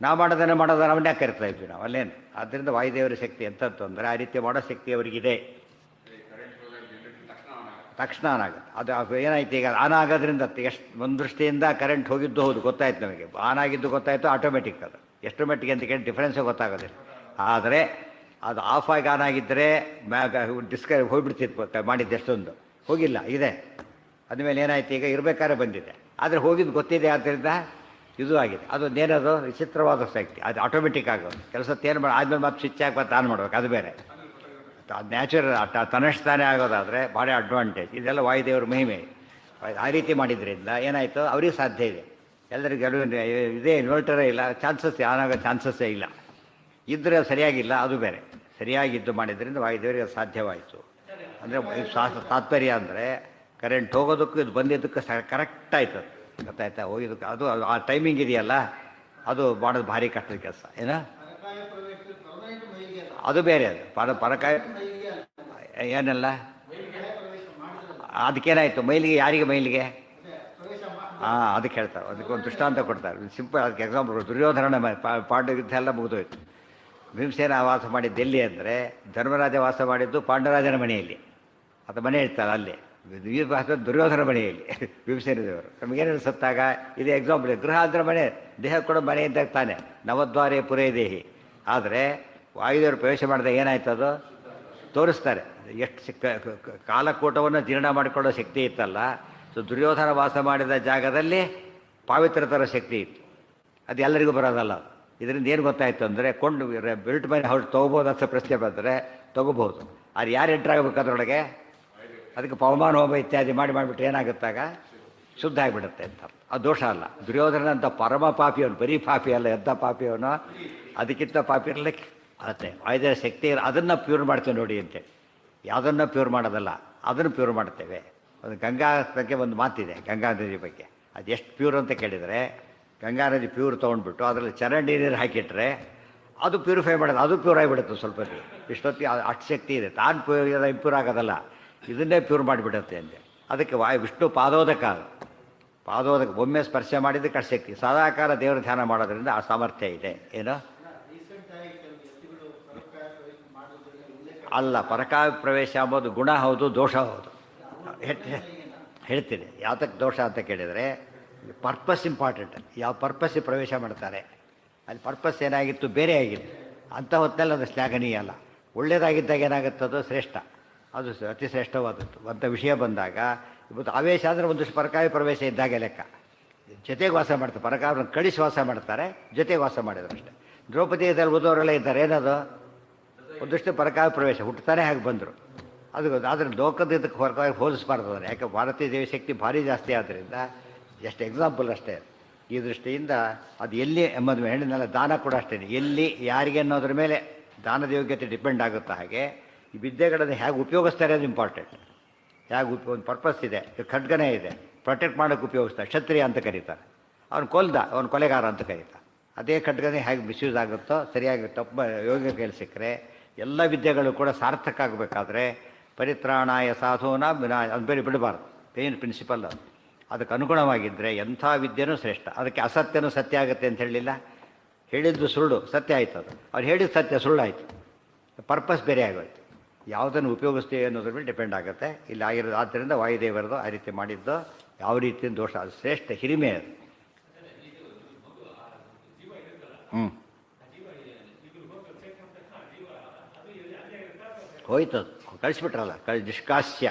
ನಾವು ಮಾಡೋದನ್ನು ಅವನ್ನೇ ಕರಿತಾ ಇದ್ವಿ ನಾವು ಅಲ್ಲೇನು. ಆದ್ದರಿಂದ ವಾಯುದೇವರ ಶಕ್ತಿ ಎಂಥದ್ದು ಅಂದರೆ ಆ ರೀತಿ ಮಾಡೋ ಶಕ್ತಿ ಅವರಿಗಿದೆ. ತಕ್ಷಣ ಆನ್ ಆಗುತ್ತೆ. ಅದು ಏನಾಯ್ತು ಈಗ? ಆನ್ ಆಗೋದ್ರಿಂದ ಎಷ್ಟು ಒಂದು ದೃಷ್ಟಿಯಿಂದ ಕರೆಂಟ್ ಹೋಗಿದ್ದು ಹೌದು ಗೊತ್ತಾಯ್ತು ನಮಗೆ. ಆನ್ ಆಗಿದ್ದು ಗೊತ್ತಾಯಿತು, ಆಟೋಮೆಟಿಕ್. ಅದು ಎಷ್ಟು ಮಟ್ಟಿಗೆ ಅಂತ ಕೇಳಿ ಡಿಫ್ರೆನ್ಸೇ ಗೊತ್ತಾಗೋದಿಲ್ಲ. ಆದರೆ ಅದು ಆಫ್ ಆಗಿ ಆನ್ ಆಗಿದ್ದರೆ ಹೋಗಿಬಿಡ್ತಿತ್ತು. ಮಾಡಿದ್ದು ಎಷ್ಟೊಂದು ಹೋಗಿಲ್ಲ ಇದೆ. ಅದ್ಮೇಲೆ ಏನಾಯ್ತು? ಈಗ ಇರಬೇಕಾದ್ರೆ ಬಂದಿದೆ. ಆದರೆ ಹೋಗಿದ್ದು ಗೊತ್ತಿದೆ. ಆದ್ದರಿಂದ ಇದು ಆಗಿದೆ. ಅದೊಂದೇನದು ವಿಚಿತ್ರವಾದ ಶಕ್ತಿ, ಅದು ಆಟೋಮೆಟಿಕ್ ಆಗೋದು. ಕೆಲಸ ಏನು ಮಾಡಿ ಆದ್ಮೇಲೆ ಮತ್ತೆ ಸ್ವಿಚ್ ಹಾಕಿ ಮತ್ತೆ ಆನ್ ಮಾಡ್ಬೇಕು, ಅದು ಬೇರೆ. ಅದು ನ್ಯಾಚುರಲ್ ತನ್ನಷ್ಟು ತಾನೇ ಆಗೋದಾದರೆ ಭಾಳ ಅಡ್ವಾಂಟೇಜ್. ಇದೆಲ್ಲ ವಾಯುದೇವ್ರ ಮಹಿಮೆ. ಆ ರೀತಿ ಮಾಡಿದ್ರಿಂದ ಏನಾಯಿತು, ಅವ್ರಿಗೆ ಸಾಧ್ಯ ಇದೆ. ಎಲ್ಲರಿಗೂ ಇದೇ ಇನ್ವರ್ಟರೇ ಇಲ್ಲ, ಚಾನ್ಸಸ್ ಆನಾಗೋ ಚಾನ್ಸಸ್ಸೇ ಇಲ್ಲ. ಇದ್ದರೆ ಸರಿಯಾಗಿಲ್ಲ, ಅದು ಬೇರೆ. ಸರಿಯಾಗಿದ್ದು ಮಾಡಿದ್ರಿಂದ ವಾಯುದೇವರಿಗೆ ಅದು ಸಾಧ್ಯವಾಯಿತು. ಅಂದರೆ ತಾತ್ಪರ್ಯ ಅಂದರೆ ಕರೆಂಟ್ ಹೋಗೋದಕ್ಕೂ ಇದು ಬಂದಿದ್ದಕ್ಕೂ ಕರೆಕ್ಟ್ ಆಯ್ತು. ಗೊತ್ತಾಯ್ತಾ? ಹೋಗಿದ್ದಕ್ಕೆ ಅದು ಆ ಟೈಮಿಂಗ್ ಇದೆಯಲ್ಲ, ಅದು ಮಾಡೋದು ಭಾರಿ ಕಷ್ಟದ ಕೆಲಸ. ಏನೋ ಅದು ಬೇರೆ. ಅದು ಪರಕಾಯ ಏನೆಲ್ಲ ಅದಕ್ಕೇನಾಯಿತು ಮೈಲಿಗೆ, ಯಾರಿಗೆ ಮೈಲಿಗೆ? ಅದಕ್ಕೆ ಹೇಳ್ತಾರೆ, ಅದಕ್ಕೆ ಒಂದು ದೃಷ್ಟಾಂತ ಕೊಡ್ತಾರೆ. ಸಿಂಪಲ್, ಅದಕ್ಕೆ ಎಕ್ಸಾಂಪಲ್. ದುರ್ಯೋಧನ ಪಾಂಡವ ಯುದ್ಧ ಎಲ್ಲ ಮುಗಿದೋಯ್ತು. ಭೀಮಸೇನ ವಾಸ ಮಾಡಿದ್ದು ಎಲ್ಲಿ ಅಂದರೆ, ಧರ್ಮರಾಜ ವಾಸ ಮಾಡಿದ್ದು ಪಾಂಡವರಾಜನ ಮನೆಯಲ್ಲಿ. ಅದು ಮನೆ ಇರ್ತಾರೆ ಅಲ್ಲಿ. ದುರ್ಯೋಧನ ಮನೆಯಲ್ಲಿ ಭೀಮಸೇನ ದೇವರು. ನಮಗೇನು ಸತ್ತಾಗ ಇದು ಎಕ್ಸಾಂಪಲ್. ಗೃಹ ಅಂದರೆ ಮನೆ, ದೇಹ ಕೂಡ ಮನೆ ಇದ್ದಾಗ ತಾನೆ. ನವದ್ವಾರೇ ಪುರೇ ದೇಹಿ. ಆದರೆ ವಾಯುದೇವರು ಪ್ರವೇಶ ಮಾಡಿದಾಗ ಏನಾಯ್ತು, ಅದು ತೋರಿಸ್ತಾರೆ. ಎಷ್ಟು ಕಾಲಕೂಟವನ್ನು ಜೀರ್ಣ ಮಾಡಿಕೊಳ್ಳೋ ಶಕ್ತಿ ಇತ್ತಲ್ಲ. ಸೊ ದುರ್ಯೋಧನ ವಾಸ ಮಾಡಿದ ಜಾಗದಲ್ಲಿ ಪಾವಿತ್ರತರ ಶಕ್ತಿ ಇತ್ತು. ಅದು ಎಲ್ಲರಿಗೂ ಬರೋದಲ್ಲ. ಇದರಿಂದ ಏನು ಗೊತ್ತಾಯಿತು ಅಂದರೆ, ಕೊಂಡು ಬಿಲ್ಟ್ ಮನೆ ಹೊರಟು ತೊಗೋಬೋದು ಅಂತ ಪ್ರಶ್ನೆ ಬಂದರೆ ತೊಗೋಬೋದು. ಅದು ಯಾರು ಎಂಟ್ರಾಗಬೇಕು ಅದರೊಳಗೆ? ಅದಕ್ಕೆ ಪವಮಾನ ಹೋಮ ಇತ್ಯಾದಿ ಮಾಡಿಬಿಟ್ರೆ ಏನಾಗುತ್ತಾಗ ಶುದ್ಧ ಆಗಿಬಿಡುತ್ತೆ ಅಂತ. ಅದು ದೋಷ ಅಲ್ಲ. ದುರ್ಯೋಧನ ಅಂತ ಪರಮ ಪಾಪಿಯವನು, ಬರೀ ಪಾಪಿ ಅಲ್ಲ, ಎಂಥ ಪಾಪಿಯವನು, ಅದಕ್ಕಿಂತ ಪಾಪಿ ಇರಲಿಕ್ಕೆ ಆಗುತ್ತೆ. ವಾಯುದೇವ ಶಕ್ತಿ ಅದನ್ನು ಪ್ಯೂರ್ ಮಾಡ್ತೇವೆ ನೋಡಿ ಅಂತೇಳಿ. ಯಾವುದನ್ನು ಪ್ಯೂರ್ ಮಾಡೋದಲ್ಲ, ಅದನ್ನು ಪ್ಯೂರ್ ಮಾಡ್ತೇವೆ. ಒಂದು ಗಂಗಾ ಬಗ್ಗೆ ಒಂದು ಮಾತಿದೆ, ಗಂಗಾ ನದಿ ಬಗ್ಗೆ. ಅದು ಎಷ್ಟು ಪ್ಯೂರ್ ಅಂತ ಕೇಳಿದರೆ, ಗಂಗಾ ನದಿ ಪ್ಯೂರ್ ತೊಗೊಂಡ್ಬಿಟ್ಟು ಅದರಲ್ಲಿ ಚರಂಡಿ ನೀರು ಹಾಕಿಟ್ರೆ ಅದು ಪ್ಯೂರಿಫೈ ಮಾಡೋದು, ಅದು ಪ್ಯೂರ್ ಆಗಿಬಿಡುತ್ತೆ ಸ್ವಲ್ಪ. ಇಷ್ಟೊತ್ತಿಗೆ ಅಷ್ಟು ಶಕ್ತಿ ಇದೆ. ತಾನು ಇಂಪ್ಯೂರ್ ಆಗೋದಲ್ಲ, ಇದನ್ನೇ ಪ್ಯೂರ್ ಮಾಡಿಬಿಡುತ್ತೆ ಅಂದೆ. ಅದಕ್ಕೆ ವಿಷ್ಣು ಪಾದೋದಕ ಒಮ್ಮೆ ಸ್ಪರ್ಶ ಮಾಡಿದ್ದಕ್ಕೆ ಅಷ್ಟು ಶಕ್ತಿ. ಸದಾಕಾಲ ದೇವರ ಧ್ಯಾನ ಮಾಡೋದ್ರಿಂದ ಆ ಸಾಮರ್ಥ್ಯ ಇದೆ. ಏನು ಅಲ್ಲ, ಪರಕಾಯ ಪ್ರವೇಶ ಅಂಬೋದು ಗುಣ ಹೌದು, ದೋಷ ಹೌದು. ಹೇಳ್ತೀನಿ ಯಾತಕ್ಕೆ ದೋಷ ಅಂತ ಕೇಳಿದರೆ, ಪರ್ಪಸ್ ಇಂಪಾರ್ಟೆಂಟ್. ಯಾವ ಪರ್ಪಸ್ಸಿಗೆ ಪ್ರವೇಶ ಮಾಡ್ತಾರೆ, ಅಲ್ಲಿ ಪರ್ಪಸ್ ಏನಾಗಿತ್ತು, ಬೇರೆ ಆಗಿತ್ತು. ಅಂಥ ಹೊತ್ತಲ್ಲಿ ಅದು ಶ್ಲಾಘನೀಯ ಅಲ್ಲ. ಒಳ್ಳೆಯದಾಗಿದ್ದಾಗ ಏನಾಗುತ್ತದು ಶ್ರೇಷ್ಠ, ಅದು ಅತಿ ಶ್ರೇಷ್ಠವಾದದ್ದು. ಅಂಥ ವಿಷಯ ಬಂದಾಗ ಇವತ್ತು ಆವೇಶ ಅಂದರೆ ಒಂದಷ್ಟು ಪರಕಾಯ ಪ್ರವೇಶ ಇದ್ದಾಗೆ ಲೆಕ್ಕ. ಜೊತೆಗೆ ವಾಸ ಮಾಡ್ತಾರೆ, ಪರಕಾಯವನ್ನು ಕಳಿಸಿ ವಾಸ ಮಾಡ್ತಾರೆ, ಜೊತೆಗೆ ವಾಸ ಮಾಡಿದ್ರು ಅಷ್ಟೇ. ದ್ರೌಪದಿಯಲ್ಲಿ ಓದೋರೆಲ್ಲ ಇದ್ದಾರೆ, ಏನದು ಒಂದಷ್ಟು ಪರಕಾಯ ಪ್ರವೇಶ ಹುಟ್ಟುತ್ತಾನೆ ಹಾಗೆ ಬಂದರು. ಅದು ಆದರೆ ಲೋಕದ ಇದಕ್ಕೆ ಹೊರತಾಗಿ ಹೋಲಿಸಬಾರ್ದು ಅದನ್ನು. ಯಾಕೆ ಭಾರತೀಯ ದೇವಿ ಶಕ್ತಿ ಭಾರಿ ಜಾಸ್ತಿ ಆದ್ದರಿಂದ ಎಷ್ಟು ಎಕ್ಸಾಂಪಲ್ ಅಷ್ಟೇ. ಈ ದೃಷ್ಟಿಯಿಂದ ಅದು ಎಲ್ಲಿ ಎಂಬುದು ಹೆಣ್ಣಿನೆಲ್ಲ ದಾನ ಕೂಡ ಅಷ್ಟೇ. ಎಲ್ಲಿ ಯಾರಿಗೆ ಅನ್ನೋದ್ರ ಮೇಲೆ ದಾನದ ಯೋಗ್ಯತೆ ಡಿಪೆಂಡ್ ಆಗುತ್ತಾ. ಹಾಗೆ ಈ ವಿದ್ಯೆಗಳನ್ನು ಹೇಗೆ ಉಪಯೋಗಿಸ್ತಾರೆ ಅದು ಇಂಪಾರ್ಟೆಂಟ್. ಹೇಗೆ ಒಂದು ಪರ್ಪಸ್ ಇದೆ, ಖಡ್ಗನೇ ಇದೆ, ಪ್ರೊಟೆಕ್ಟ್ ಮಾಡೋಕ್ಕೆ ಉಪಯೋಗಿಸ್ತಾರೆ. ಕ್ಷತ್ರಿಯ ಅಂತ ಕರೀತಾರೆ. ಅವನು ಅವನು ಕೊಲೆಗಾರ ಅಂತ ಕರೀತಾರೆ. ಅದೇ ಖಡ್ಗನೇ ಹೇಗೆ ಮಿಸ್ಯೂಸ್ ಆಗುತ್ತೋ, ಸರಿಯಾಗಿ ತಪ್ಪು ಯೋಗ್ಯ ಕೈಲಿ ಸಿಕ್ಕರೆ ಎಲ್ಲ ವಿದ್ಯೆಗಳು ಕೂಡ ಸಾರ್ಥಕ ಆಗಬೇಕಾದ್ರೆ ಪರಿತ್ರಾಣಾಯ ಸಾಧೂನ ಅದು ಬೇರೆ ಬಿಡಬಾರ್ದು. ಮೇನ್ ಪ್ರಿನ್ಸಿಪಲ್ ಅದು. ಅದಕ್ಕೆ ಅನುಗುಣವಾಗಿದ್ದರೆ ಎಂಥ ವಿದ್ಯೆನೂ ಶ್ರೇಷ್ಠ. ಅದಕ್ಕೆ ಅಸತ್ಯನೂ ಸತ್ಯ ಆಗುತ್ತೆ ಅಂತ ಹೇಳಲಿಲ್ಲ. ಹೇಳಿದ್ದು ಸುಳ್ಳು ಸತ್ಯ ಆಯ್ತು, ಅದು ಅವ್ರು ಹೇಳಿದ್ದು ಸತ್ಯ ಸುಳ್ಳಾಯಿತು. ಪರ್ಪಸ್ ಬೇರೆ ಆಗೋಯ್ತು. ಯಾವುದನ್ನು ಉಪಯೋಗಿಸ್ತೀವಿ ಅನ್ನೋದ್ರ ಮೇಲೆ ಡಿಪೆಂಡ್ ಆಗುತ್ತೆ. ಇಲ್ಲಿ ಆಗಿರೋದು. ಆದ್ದರಿಂದ ವಾಯುದೇವರದು ಆ ರೀತಿ ಮಾಡಿದ್ದು ಯಾವ ರೀತಿಯ ದೋಷ, ಅದು ಶ್ರೇಷ್ಠ ಹಿರಿಮೆ ಅದು. ಹೋಯ್ತದು, ಕಳಿಸ್ಬಿಟ್ರಲ್ಲ. ನಿಷ್ಕಾಸ್ಯ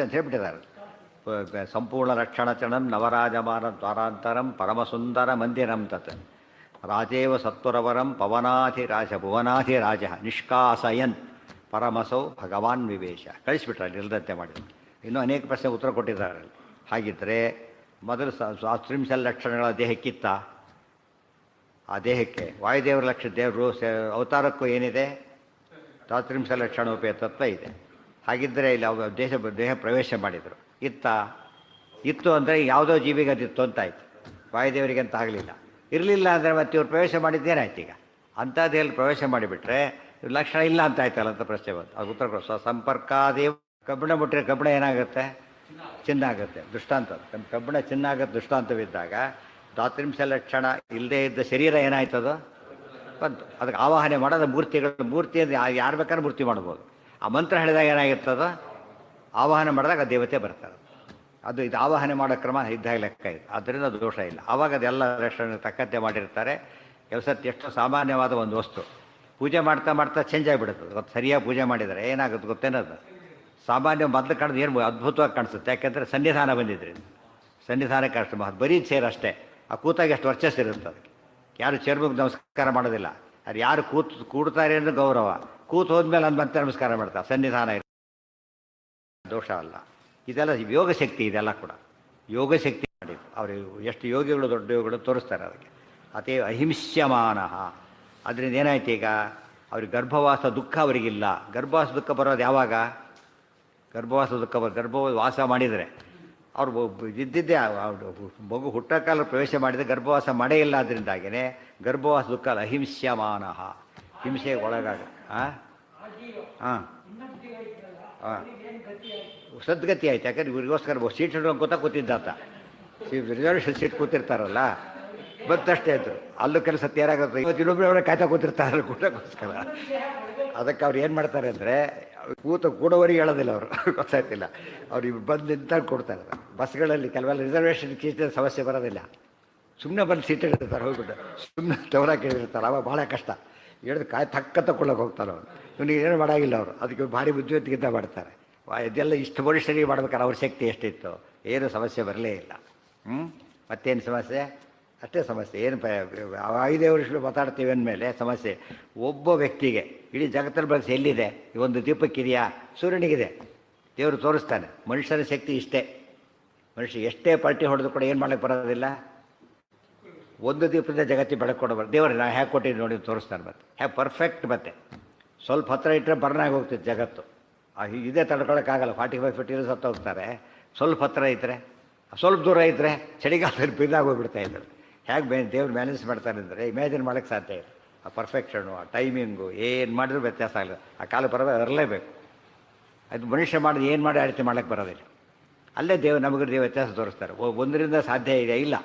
ಅಂತ ಹೇಳ್ಬಿಟ್ಟಿದ್ದಾರೆ. ಸಂಪೂರ್ಣ ರಕ್ಷಣಚರಣಂ ನವರಾಜಮಾನ ದ್ವಾರಾಂತರಂ ಪರಮಸುಂದರ ಮಂದಿರಂ ತತ್ ರಾಜೇವ ಸತ್ವರವರಂ ಭುವನಾಧಿರಾಜ ನಿಷ್ಕಾಸಯನ್ ಪರಮಸೌ ಭಗವಾನ್ ವಿವೇಶ. ಕಳಿಸ್ಬಿಟ್ರಲ್ಲಿ ಇಲ್ಲದಂತೆ ಮಾಡಿದ್ರು. ಇನ್ನೂ ಅನೇಕ ಪ್ರಶ್ನೆ ಉತ್ತರ ಕೊಟ್ಟಿದ್ದಾರೆ. ಹಾಗಿದ್ದರೆ ಮೊದಲು ತ್ರಿಂಶಲ್ ಲಕ್ಷಣಗಳ ದೇಹಕ್ಕಿತ್ತ, ಆ ದೇಹಕ್ಕೆ ವಾಯುದೇವರ ದೇವರು ಅವತಾರಕ್ಕೂ ಏನಿದೆ, ತ್ರಿಂಶ ಲಕ್ಷಣೋಪೇಯ ತತ್ವ ಇದೆ. ಹಾಗಿದ್ದರೆ ಇಲ್ಲಿ ದೇಹ ಪ್ರವೇಶ ಮಾಡಿದರು. ಇತ್ತು ಅಂದರೆ ಯಾವುದೋ ಜೀವಿಗೆ ಅದಿತ್ತು ಅಂತಾಯಿತು, ವಾಯುದೇವರಿಗೆ ಅಂತ ಆಗಲಿಲ್ಲ. ಇರಲಿಲ್ಲ ಅಂದರೆ ಮತ್ತೆ ಇವ್ರು ಪ್ರವೇಶ ಮಾಡಿದ್ದೇನಾಯ್ತು? ಈಗ ಅಂಥದ್ದೇಲ್ಲಿ ಪ್ರವೇಶ ಮಾಡಿಬಿಟ್ರೆ ಲಕ್ಷಣ ಇಲ್ಲ ಅಂತ ಆಯ್ತಲ್ಲ ಅಂತ ಪ್ರಶ್ನೆ ಬಂತು. ಅದು ಉತ್ತರ ಕೊಡು. ಸಂಪರ್ಕಾದೇವ ಕಬ್ಬಿಣ ಮುಟ್ಟರೆ ಕಬ್ಬಿಣ ಏನಾಗುತ್ತೆ? ಚಿನ್ನ ಆಗುತ್ತೆ. ದೃಷ್ಟಾಂತ ಕಬ್ಬಿಣ ಚಿನ್ನ ಆಗುತ್ತೆ ದೃಷ್ಟಾಂತವಿದ್ದಾಗ ತ್ರಿಂಶ ಲಕ್ಷಣ ಇಲ್ಲದೇ ಇದ್ದ ಶರೀರ ಏನಾಯ್ತದು ಬಂತು. ಅದಕ್ಕೆ ಆವಾಹನೆ ಮಾಡೋದು ಮೂರ್ತಿಯಲ್ಲಿ ಯಾರು ಬೇಕಾದ್ರೂ ಮೂರ್ತಿ ಮಾಡ್ಬೋದು. ಆ ಮಂತ್ರ ಹೇಳಿದಾಗ ಏನಾಗಿರ್ತದೋ ಆವಾಹನೆ ಮಾಡಿದಾಗ ದೇವತೆ ಬರ್ತಾರೆ. ಇದು ಆವಾಹನೆ ಮಾಡೋ ಕ್ರಮ ಇದ್ದಾಗ ಲೆಕ್ಕ ಇದೆ. ಆದ್ದರಿಂದ ಅದು ದೋಷ ಇಲ್ಲ. ಆವಾಗ ಅದೆಲ್ಲ ಲಕ್ಷಣ ತಕ್ಕಂತೆ ಮಾಡಿರ್ತಾರೆ. ಕೆಲಸಕ್ಕೆ ಎಷ್ಟು ಸಾಮಾನ್ಯವಾದ ಒಂದು ವಸ್ತು ಪೂಜೆ ಮಾಡ್ತಾ ಚೇಂಜ್ ಆಗಿಬಿಡುತ್ತದೆ. ಇವತ್ತು ಸರಿಯಾಗಿ ಪೂಜೆ ಮಾಡಿದರೆ ಏನಾಗುತ್ತೆ ಗೊತ್ತೇನದು? ಸಾಮಾನ್ಯ ಮೊದಲು ಕಾಣೋದು ಏನು ಅದ್ಭುತವಾಗಿ ಕಾಣಿಸುತ್ತೆ. ಯಾಕೆಂದರೆ ಸನ್ನಿಧಾನ ಬಂದಿದ್ರಿಂದ. ಸನ್ನಿಧಾನಕ್ಕೆ ಅಷ್ಟು ಬರೀ ಸೇರು ಅಷ್ಟೇ. ಆ ಕೂತಾಗ ಎಷ್ಟು ವರ್ಚಸ್ ಇರುತ್ತೆ ಅದಕ್ಕೆ. ಯಾರು ಚರ್ಮಕ್ಕೆ ನಮಸ್ಕಾರ ಮಾಡೋದಿಲ್ಲ, ಅದು ಯಾರು ಕೂಡ್ತಾರೆ ಅಂದರೆ ಗೌರವ, ಕೂತು ಹೋದ್ಮೇಲೆ ಅದು ಮತ್ತೆ ನಮಸ್ಕಾರ ಮಾಡ್ತಾರೆ, ಸನ್ನಿಧಾನ ದೋಷ ಅಲ್ಲ. ಇದೆಲ್ಲ ಯೋಗ ಶಕ್ತಿ, ಇದೆಲ್ಲ ಕೂಡ ಯೋಗ ಶಕ್ತಿ ಮಾಡಿದ್ದು. ಅವರು ಎಷ್ಟು ಯೋಗಿಗಳು ದೊಡ್ಡ ಯೋಗಿಗಳು ತೋರಿಸ್ತಾರೆ ಅದಕ್ಕೆ. ಅತೇ ಅಹಿಂಸ್ಯಮಾನ. ಅದರಿಂದ ಏನಾಯ್ತು ಈಗ, ಅವ್ರಿಗೆ ಗರ್ಭವಾಸ ದುಃಖ ಅವರಿಗಿಲ್ಲ. ಗರ್ಭವಾಸ ದುಃಖ ಬರೋದು ಯಾವಾಗ? ಗರ್ಭವಾಸ ದುಃಖ ಗರ್ಭವಾಸ ಮಾಡಿದರೆ ಅವ್ರು ಇದ್ದಿದ್ದೇ ಮಗು ಹುಟ್ಟಕಾಲ ಪ್ರವೇಶ ಮಾಡಿದರೆ ಗರ್ಭವಾಸ ಮಾಡೇ ಇಲ್ಲ. ಅದರಿಂದಾಗಿಯೇ ಗರ್ಭವಾಸ ದುಃಖ ಅಲ್ಲ, ಅಹಿಂಸ್ಯಮಾನ, ಹಿಂಸೆಗೆ ಒಳಗಾಗ. ಹಾಂ ಹಾಂ ಹಾಂ ಸದ್ಗತಿ ಆಯ್ತು. ಯಾಕಂದ್ರೆ ಇವ್ರಿಗೋಸ್ಕರ ಸೀಟ್ ಹಿಡ್ಕೊಂಡು ಕೂತಿದ್ದಾತ, ರಿಸರ್ವೇಷನ್ ಸೀಟ್ ಕೂತಿರ್ತಾರಲ್ಲ, ಬಂತಷ್ಟೇ ಇದ್ರು. ಅಲ್ಲೂ ಕೆಲಸ ತಯಾರಾಗುತ್ತೆ. ಇವತ್ತು ಇನ್ನೊಬ್ಬರವರೇ ಕಾಯ್ತಾ ಕೂತಿರ್ತಾರಲ್ಲ ಕೂಟಕ್ಕೋಸ್ಕರ. ಅದಕ್ಕೆ ಅವ್ರು ಏನು ಮಾಡ್ತಾರೆ ಅಂದರೆ, ಕೂಡೋವರಿಗೆ ಹೇಳೋದಿಲ್ಲ ಅವರು, ಗೊತ್ತಾಯ್ತಿಲ್ಲ. ಅವ್ರು ಬಂದು ನಿಂತಾಗ ಕೊಡ್ತಾರೆ. ಬಸ್ಗಳಲ್ಲಿ ಕೆಲವೆಲ್ಲ ರಿಸರ್ವೇಷನ್ ಸೀಟಿನ ಸಮಸ್ಯೆ ಬರೋದಿಲ್ಲ, ಸುಮ್ಮನೆ ಬಂದು ಸೀಟ್ ಹಿಡಿದಿರ್ತಾರೆ, ಹೋಗ್ಬಿಟ್ಟು ಸುಮ್ಮನೆ ತವರಾಕಿ ಹಿಡಿದಿರ್ತಾರೆ. ಅವಾಗ ಭಾಳ ಕಷ್ಟ. ಹೇಳಿದ್ರೆ ತಕ್ಕ ತಗೊಳ್ಳೋಕೆ ಹೋಗ್ತಾರೆ ಅವರು. ಇವನಿಗೆ ಏನು ಮಾಡೋಂಗಿಲ್ಲ ಅವರು. ಅದಕ್ಕೆ ಭಾರಿ ಬುದ್ಧಿವಂತಿಕೆಯಿಂದ ಮಾಡ್ತಾರೆ. ಇದೆಲ್ಲ ಇಷ್ಟು ಮನುಷ್ಯರಿಗೆ ಮಾಡ್ಬೇಕಾದ್ರೆ ಅವ್ರ ಶಕ್ತಿ ಎಷ್ಟಿತ್ತು, ಏನು ಸಮಸ್ಯೆ ಬರಲೇ ಇಲ್ಲ. ಮತ್ತೇನು ಸಮಸ್ಯೆ? ಅಷ್ಟೇ ಸಮಸ್ಯೆ. ಏನು 5 ವರ್ಷಗಳು ಮಾತಾಡ್ತೀವಿ ಅಂದಮೇಲೆ ಸಮಸ್ಯೆ. ಒಬ್ಬ ವ್ಯಕ್ತಿಗೆ ಇಡೀ ಜಗತ್ತಲ್ಲಿ ಬಳಸಿ ಎಲ್ಲಿದೆ? ಈ ಒಂದು ದೀಪಕ್ಕಿದೆಯಾ? ಸೂರ್ಯನಿಗಿದೆ. ದೇವರು ತೋರಿಸ್ತಾನೆ. ಮನುಷ್ಯನ ಶಕ್ತಿ ಇಷ್ಟೇ. ಮನುಷ್ಯ ಎಷ್ಟೇ ಪಲ್ಟಿ ಹೊಡೆದು ಕೂಡ ಏನು ಮಾಡೋಕ್ಕೆ ಬರೋದಿಲ್ಲ. ಒಂದು ದೀಪದಿಂದ ಜಗತ್ತಿ ಬೆಳಕು ಕೊಡಬಾರ್ದು. ದೇವರು ನಾನು ಹೇಗೆ ಕೊಟ್ಟಿದ್ದು ನೋಡಿ ತೋರಿಸ್ತಾನೆ. ಮತ್ತೆ ಹೇಗೆ ಪರ್ಫೆಕ್ಟ್. ಮತ್ತೆ ಸ್ವಲ್ಪ ಹತ್ತಿರ ಇಟ್ಟರೆ ಬರ್ನಾಗಿ ಹೋಗ್ತಿತ್ತು ಜಗತ್ತು. ಇದೇ ತಡ್ಕೊಳಕ್ಕಾಗಲ್ಲ. 45 50 ಸತ್ತು ಹೋಗ್ತಾರೆ. ಸ್ವಲ್ಪ ಹತ್ತಿರ ಇದ್ದರೆ, ಸ್ವಲ್ಪ ದೂರ ಇದ್ದರೆ ಚಳಿಗಾಲದಲ್ಲಿ ಬಿದ್ದಾಗಿ ಹೋಗ್ಬಿಡ್ತಾ ಇದ್ರು. ಹೇಗೆ ದೇವ್ರು ಮ್ಯಾನೇಜ್ ಮಾಡ್ತಾರೆ ಅಂದರೆ ಇಮ್ಯಾಜಿನ್ ಮಾಡೋಕ್ಕೆ ಸಾಧ್ಯ ಇಲ್ಲ. ಆ ಪರ್ಫೆಕ್ಷನು, ಆ ಟೈಮಿಂಗು ಏನು ಮಾಡಿದ್ರೂ ವ್ಯತ್ಯಾಸ ಆಗಲ್ಲ. ಆ ಕಾಲ ಇರಲೇಬೇಕು. ಅದು ಮನುಷ್ಯ ಮಾಡೋದು ಏನು ಮಾಡಿ ಆ ರೀತಿ ಮಾಡೋಕ್ಕೆ ಬರೋದಿಲ್ಲ. ಅಲ್ಲೇ ನಮಗೆ ವ್ಯತ್ಯಾಸ ತೋರಿಸ್ತಾರೆ. ಒಂದರಿಂದ ಸಾಧ್ಯ ಇದೆ ಇಲ್ಲ.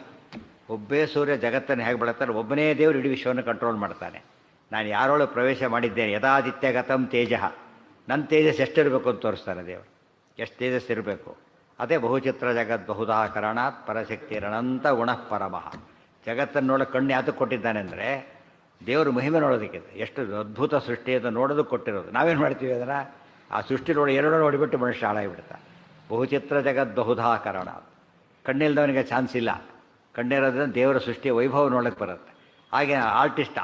ಒಬ್ಬೇ ಸೂರ್ಯ ಜಗತ್ತನ್ನು ಹೇಗೆ ಬೆಳಗ್ತಾರೆ, ಒಬ್ಬನೇ ದೇವರು ಇಡೀ ವಿಶ್ವವನ್ನು ಕಂಟ್ರೋಲ್ ಮಾಡ್ತಾನೆ. ನಾನು ಯಾರೊಳಗೆ ಪ್ರವೇಶ ಮಾಡಿದ್ದೇನೆ, ಯಥಾದಿತ್ಯಗತಂ ತೇಜ, ನನ್ನ ತೇಜಸ್ ಎಷ್ಟಿರಬೇಕು ಅಂತ ತೋರಿಸ್ತಾನೆ ದೇವರು. ಎಷ್ಟು ತೇಜಸ್ ಇರಬೇಕು. ಅದೇ ಬಹುಚಿತ್ರ ಜಗತ್ ಬಹುಧಾಕರಣಾತ್ ಪರಶಕ್ತಿರನಂತ ಗುಣಃ ಪರಮಃ. ಜಗತ್ತನ್ನು ನೋಡೋಕೆ ಕಣ್ಣು ಯಾತಕ್ಕೆ ಕೊಟ್ಟಿದ್ದಾನೆ ಅಂದರೆ ದೇವರು ಮಹಿಮೆ ನೋಡೋದಕ್ಕೆ. ಎಷ್ಟು ಅದ್ಭುತ ಸೃಷ್ಟಿ ಅಂತ ನೋಡೋದಕ್ಕೆ ಕೊಟ್ಟಿರೋದು. ನಾವೇನು ಮಾಡ್ತೀವಿ ಅದನ್ನು? ಆ ಸೃಷ್ಟಿ ಎರಡೂ ನೋಡಿಬಿಟ್ಟು ಮನುಷ್ಯ ಹಾಳಾಗಿಬಿಡ್ತಾನೆ. ಬಹುಚಿತ್ರ ಜಗತ್ ಬಹುಧಾಕರಣ. ಕಣ್ಣಿಲ್ದವನಿಗೆ ಚಾನ್ಸ್ ಇಲ್ಲ. ಕಣ್ಣಿರೋದ್ರಿಂದ ದೇವರ ಸೃಷ್ಟಿಯ ವೈಭವ ನೋಡೋಕ್ಕೆ ಬರುತ್ತೆ. ಹಾಗೆ